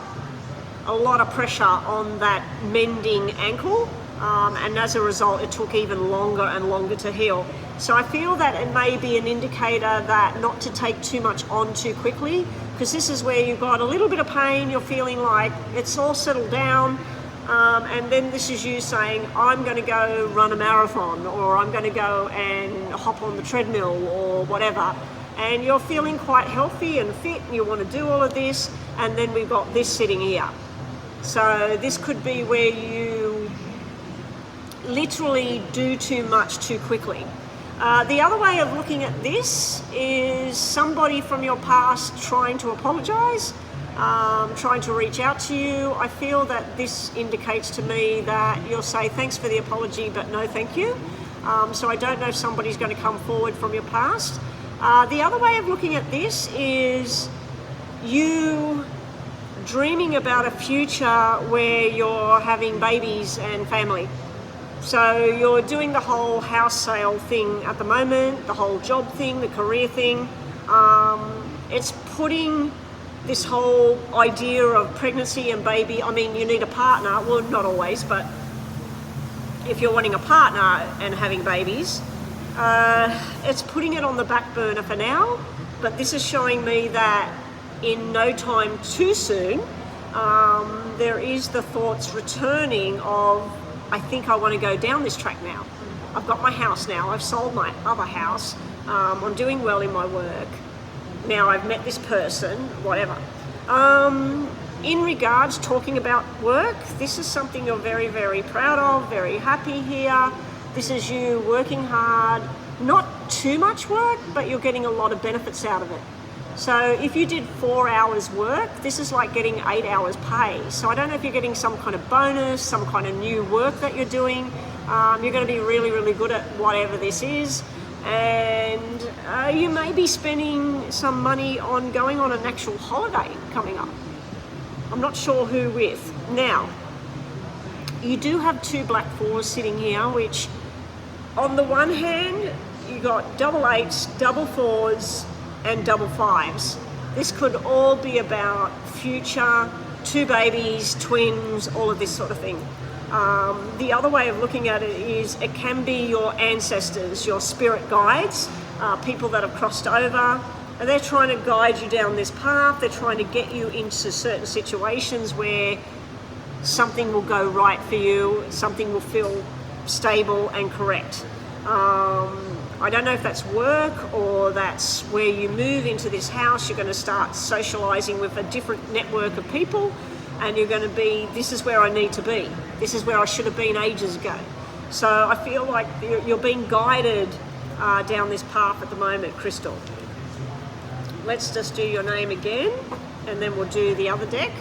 A lot of pressure on that mending ankle, and as a result it took even longer and longer to heal. So I feel that it may be an indicator that not to take too much on too quickly, because this is where you've got a little bit of pain, you're feeling like it's all settled down. And then this is you saying, I'm going to go run a marathon, or I'm going to go and hop on the treadmill or whatever. And you're feeling quite healthy and fit and you want to do all of this, and then we've got this sitting here. So this could be where you literally do too much too quickly. The other way of looking at this is somebody from your past trying to apologize. Trying to reach out to you. I feel that this indicates to me that you'll say thanks for the apology, but no thank you. So I don't know if somebody's going to come forward from your past. The other way of looking at this is you dreaming about a future where you're having babies and family. So you're doing the whole house sale thing at the moment, the whole job thing, the career thing. It's putting this whole idea of pregnancy and baby, I mean, you need a partner, well, not always, but if you're wanting a partner and having babies, it's putting it on the back burner for now. But this is showing me that in no time too soon, there is the thoughts returning of, I think I want to go down this track now. I've got my house now, I've sold my other house, I'm doing well in my work, now I've met this person, whatever. In regards talking about work, this is something you're very, very proud of, very happy here. This is you working hard, not too much work, but you're getting a lot of benefits out of it. So if you did 4 hours work, this is like getting 8 hours pay. So I don't know if you're getting some kind of bonus, some kind of new work that you're doing. You're going to be really, really good at whatever this is. And you may be spending some money on going on an actual holiday coming up. I'm not sure who with. Now, you do have 2 black 4s sitting here, which on the one hand, you got double 8s, double 4s, and double 5s. This could all be about future, 2 babies, twins, all of this sort of thing. The other way of looking at it is it can be your ancestors, your spirit guides, people that have crossed over, and they're trying to guide you down this path. They're trying to get you into certain situations where something will go right for you, something will feel stable and correct. I don't know if that's work or that's where you move into this house. You're going to start socializing with a different network of people, and you're going to be, this is where I need to be. This is where I should have been ages ago. So I feel like you're being guided down this path at the moment, Crystal. Let's just do your name again, and then we'll do the other deck.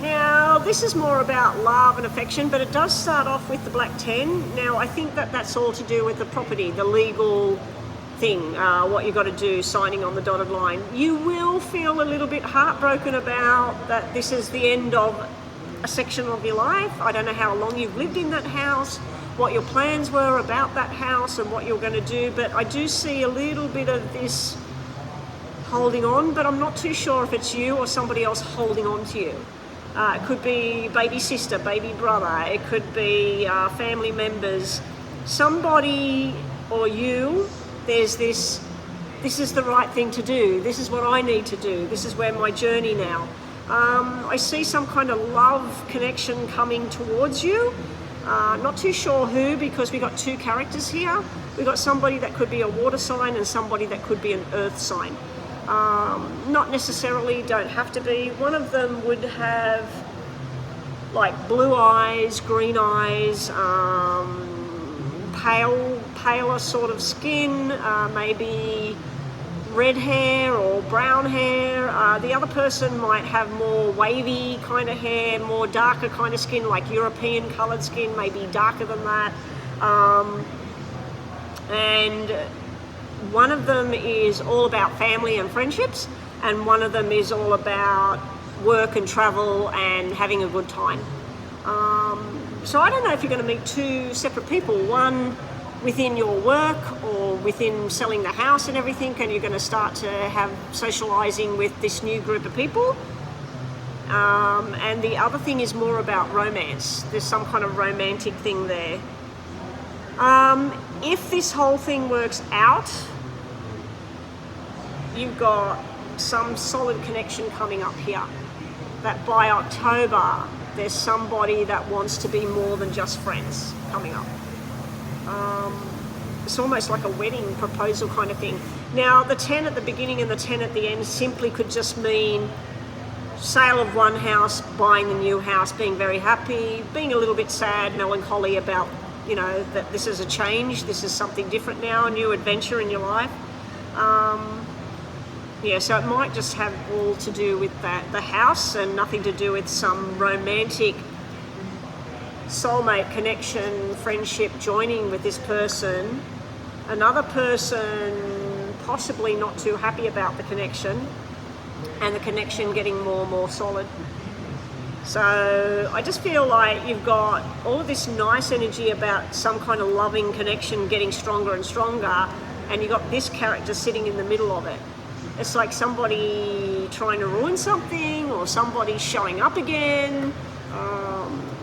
Now, this is more about love and affection, but it does start off with the black 10. Now, I think that that's all to do with the property, the legal thing, what you got to do, signing on the dotted line. You will feel a little bit heartbroken about that this is the end of a section of your life. I don't know how long you've lived in that house, what your plans were about that house and what you're going to do, but I do see a little bit of this holding on, but I'm not too sure if it's you or somebody else holding on to you. It could be baby sister, baby brother, it could be family members, somebody or you, there's this is the right thing to do, this is what I need to do, this is where my journey now. I see some kind of love connection coming towards you. Not too sure who, because we got 2 characters here. We got somebody that could be a water sign and somebody that could be an earth sign. Not necessarily, don't have to be. One of them would have like blue eyes, green eyes, paler sort of skin, maybe red hair or brown hair. The other person might have more wavy kind of hair, more darker kind of skin, like European coloured skin, maybe darker than that. And one of them is all about family and friendships, and one of them is all about work and travel and having a good time. So I don't know if you're going to meet 2 separate people, one within your work or within selling the house and everything, and you're going to start to have socializing with this new group of people. And the other thing is more about romance. There's some kind of romantic thing there. If this whole thing works out, you've got some solid connection coming up here. That by October, there's somebody that wants to be more than just friends coming up. It's almost like a wedding proposal kind of thing. Now, the 10 at the beginning and the 10 at the end simply could just mean sale of one house, buying the new house, being very happy, being a little bit sad, melancholy about, you know, that this is a change, this is something different now, a new adventure in your life. Yeah, so it might just have all to do with that, the house, and nothing to do with some romantic soulmate connection, friendship, joining with this person. Another person possibly not too happy about the connection, and the connection getting more and more solid. So I just feel like you've got all of this nice energy about some kind of loving connection getting stronger and stronger, and you've got this character sitting in the middle of it. It's like somebody trying to ruin something, or somebody showing up again.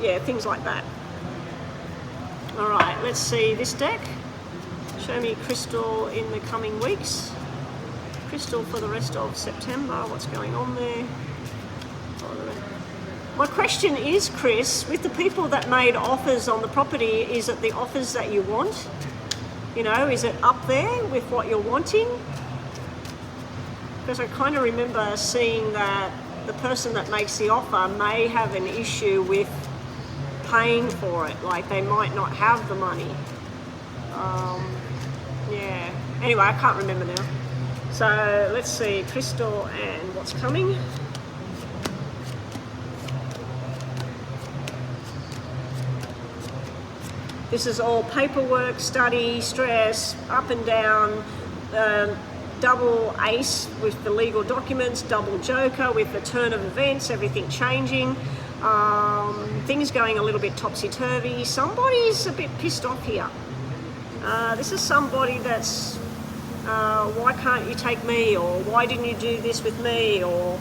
Yeah, things like that. All right, let's see this deck. Show me crystal in the coming weeks. Crystal for the rest of September. What's going on there? My question is, Chris, with the people that made offers on the property, is it the offers that you want? You know, is it up there with what you're wanting? Because I kind of remember seeing that the person that makes the offer may have an issue with paying for it, like they might not have the money. Yeah, anyway, I can't remember now. So let's see, crystal and what's coming. This is all paperwork, study, stress, up and down, double ace with the legal documents, double joker with the turn of events, everything changing, things going a little bit topsy-turvy. Somebody's a bit pissed off here. This is somebody that's, why can't you take me, or why didn't you do this with me, or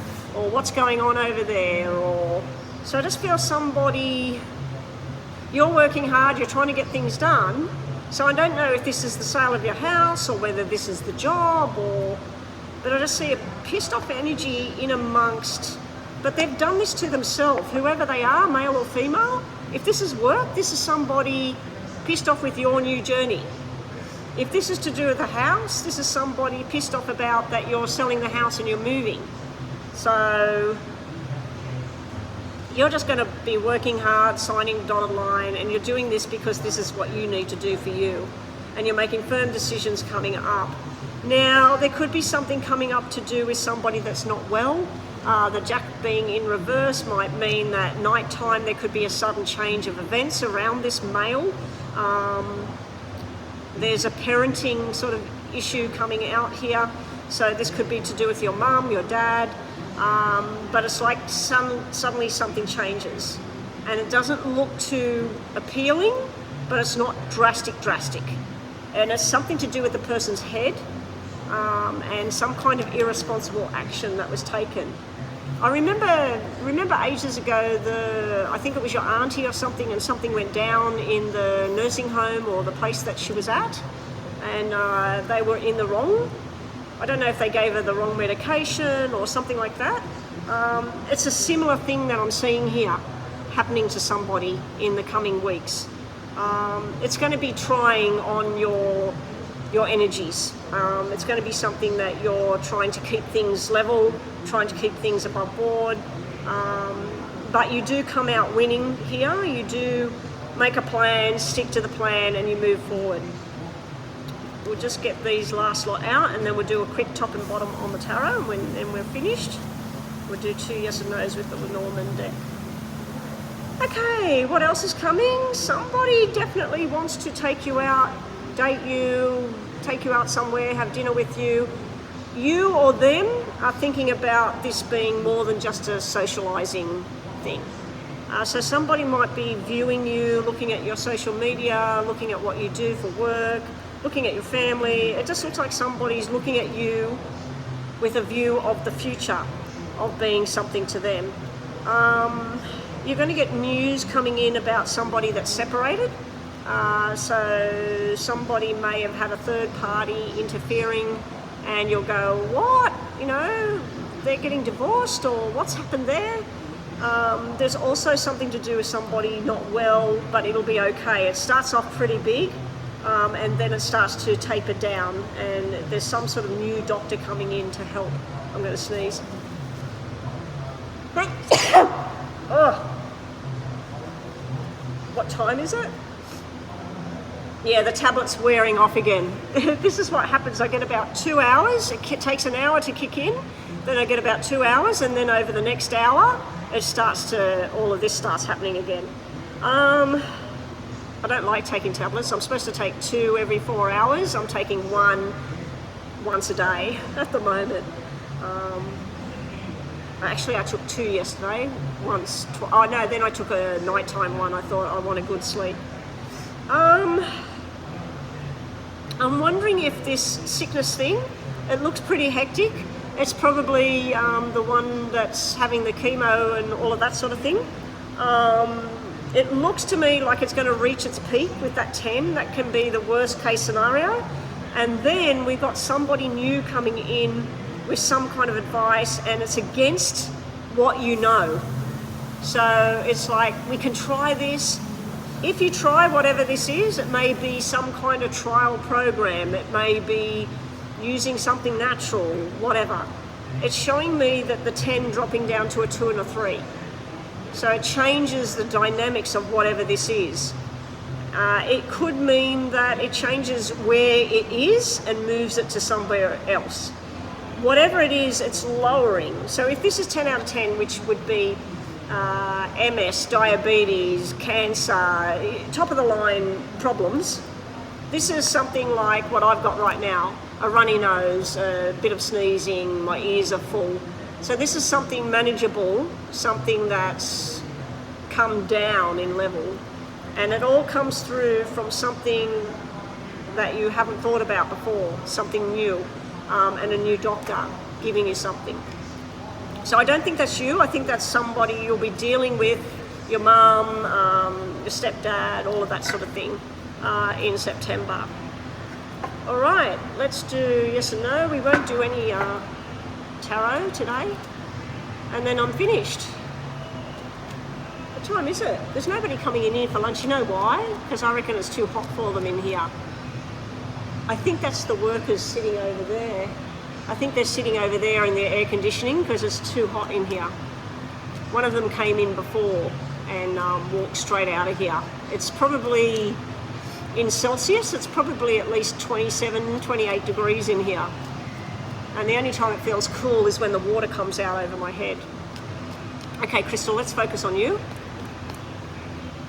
what's going on over there, or so I just feel somebody. You're working hard, you're trying to get things done, so I don't know if this is the sale of your house or whether this is the job, but I just see a pissed off energy in amongst, but they've done this to themselves, whoever they are, male or female. If this is work, this is somebody pissed off with your new journey. If this is to do with the house, this is somebody pissed off about that you're selling the house and you're moving. So you're just going to be working hard, signing dotted line, and you're doing this because this is what you need to do for you. And you're making firm decisions coming up. Now, there could be something coming up to do with somebody that's not well. The Jack being in reverse might mean that nighttime there could be a sudden change of events around this male. There's a parenting sort of issue coming out here. So this could be to do with your mum, your dad. But it's like suddenly something changes, and it doesn't look too appealing, but it's not drastic, and it's something to do with the person's head, and some kind of irresponsible action that was taken. I remember ages ago, I think it was your auntie or something, and something went down in the nursing home or the place that she was at, and they were in the wrong. I don't know if they gave her the wrong medication or something like that. It's a similar thing that I'm seeing here happening to somebody in the coming weeks. It's going to be trying on your energies. It's going to be something that you're trying to keep things level, trying to keep things above board. But you do come out winning here. You do make a plan, stick to the plan, and you move forward. We'll just get these last lot out, and then we'll do a quick top and bottom on the tarot, and then we're finished. We'll do 2 yes and no's with the Lenormand deck. Okay, what else is coming? Somebody definitely wants to take you out, date you, take you out somewhere, have dinner with you. You or them are thinking about this being more than just a socializing thing. So somebody might be viewing you, looking at your social media, looking at what you do for work, looking at your family. It just looks like somebody's looking at you with a view of the future, of being something to them. You're going to get news coming in about somebody that's separated. So somebody may have had a third party interfering, and you'll go, what? You know, they're getting divorced, or what's happened there? There's also something to do with somebody not well, but it'll be okay. It starts off pretty big. And then it starts to taper down, and there's some sort of new doctor coming in to help. I'm going to sneeze. Oh. What time is it? Yeah, the tablet's wearing off again. This is what happens. I get about 2 hours. It takes an hour to kick in. Then I get about 2 hours, and then over the next hour, all of this starts happening again. I don't like taking tablets. I'm supposed to take 2 every 4 hours. I'm taking 1 once a day at the moment. Actually, I took 2 yesterday. Then I took a nighttime one. I thought I want a good sleep. I'm wondering if this sickness thing, it looks pretty hectic. It's probably the one that's having the chemo and all of that sort of thing. It looks to me like it's going to reach its peak with that 10. That can be the worst case scenario. And then we've got somebody new coming in with some kind of advice, and it's against what you know. So it's like, we can try this. If you try whatever this is, it may be some kind of trial program. It may be using something natural, whatever. It's showing me that the 10 dropping down to a 2 and a 3. So it changes the dynamics of whatever this is. It could mean that it changes where it is and moves it to somewhere else. Whatever it is, it's lowering. So if this is 10 out of 10, which would be MS, diabetes, cancer, top of the line problems, this is something like what I've got right now. A runny nose, a bit of sneezing, my ears are full. So this is something manageable, something that's come down in level, and it all comes through from something that you haven't thought about before, something new, and a new doctor giving you something. So I don't think that's you. I think that's somebody you'll be dealing with, your mum, your stepdad, all of that sort of thing in September. All right, let's do yes and no. We won't do any tarot today, and then I'm finished. What time is it? There's nobody coming in here for lunch. You know why? Because I reckon it's too hot for them in here. I think that's the workers sitting over there. I think they're sitting over there in their air conditioning because it's too hot in here. One of them came in before and walked straight out of here. It's probably, in Celsius, it's probably at least 27, 28 degrees in here. And the only time it feels cool is when the water comes out over my head. Okay, Crystal, let's focus on you.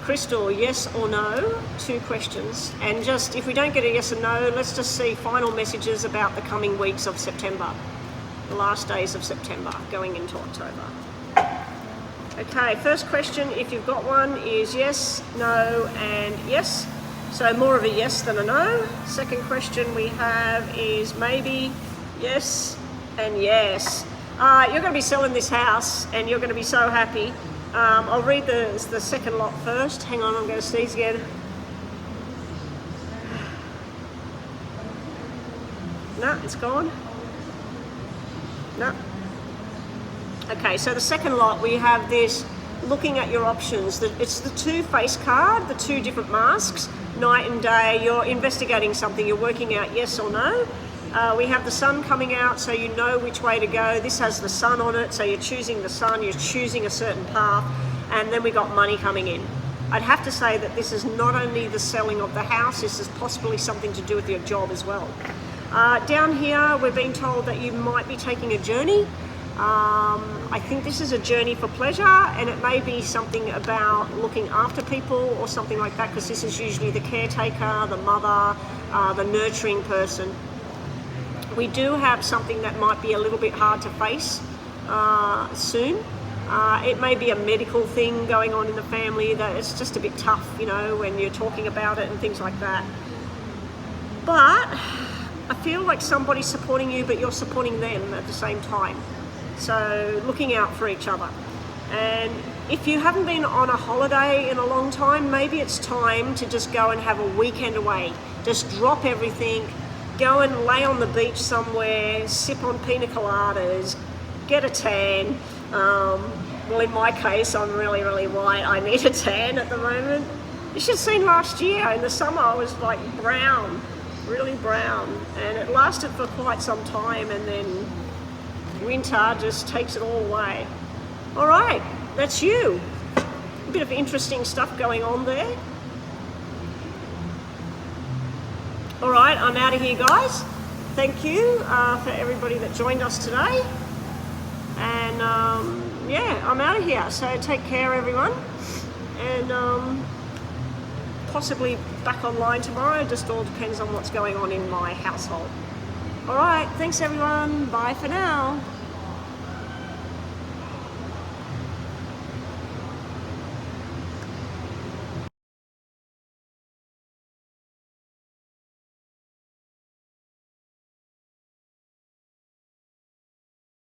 Crystal, yes or no? 2 questions. And just, if we don't get a yes or no, let's just see final messages about the coming weeks of September. The last days of September, going into October. Okay, first question, if you've got one, is yes, no, and yes. So more of a yes than a no. Second question we have is maybe, yes, and yes. You're going to be selling this house and you're going to be so happy. I'll read the second lot first. Hang on, I'm going to sneeze again. No, it's gone. No. Okay, so the second lot, we have this looking at your options. It's the 2 face card, the 2 different masks, night and day. You're investigating something, you're working out yes or no. We have the sun coming out, so you know which way to go. This has the sun on it, so you're choosing the sun, you're choosing a certain path, and then we got money coming in. I'd have to say that this is not only the selling of the house, this is possibly something to do with your job as well. Down here, we're being told that you might be taking a journey. I think this is a journey for pleasure, and it may be something about looking after people or something like that, because this is usually the caretaker, the mother, the nurturing person. We do have something that might be a little bit hard to face soon. It may be a medical thing going on in the family that it's just a bit tough, you know, when you're talking about it and things like that. But I feel like somebody's supporting you, but you're supporting them at the same time. So looking out for each other. And if you haven't been on a holiday in a long time, maybe it's time to just go and have a weekend away. Just drop everything. Go and lay on the beach somewhere, sip on pina coladas, get a tan. Well, in my case, I'm really, really white. I need a tan at the moment. You should have seen last year in the summer, I was like brown, really brown. And it lasted for quite some time, and then winter just takes it all away. All right, that's you. A bit of interesting stuff going on there. All right, I'm out of here, guys. Thank you for everybody that joined us today. And yeah, I'm out of here. So take care, everyone. And possibly back online tomorrow. It just all depends on what's going on in my household. All right, thanks, everyone. Bye for now.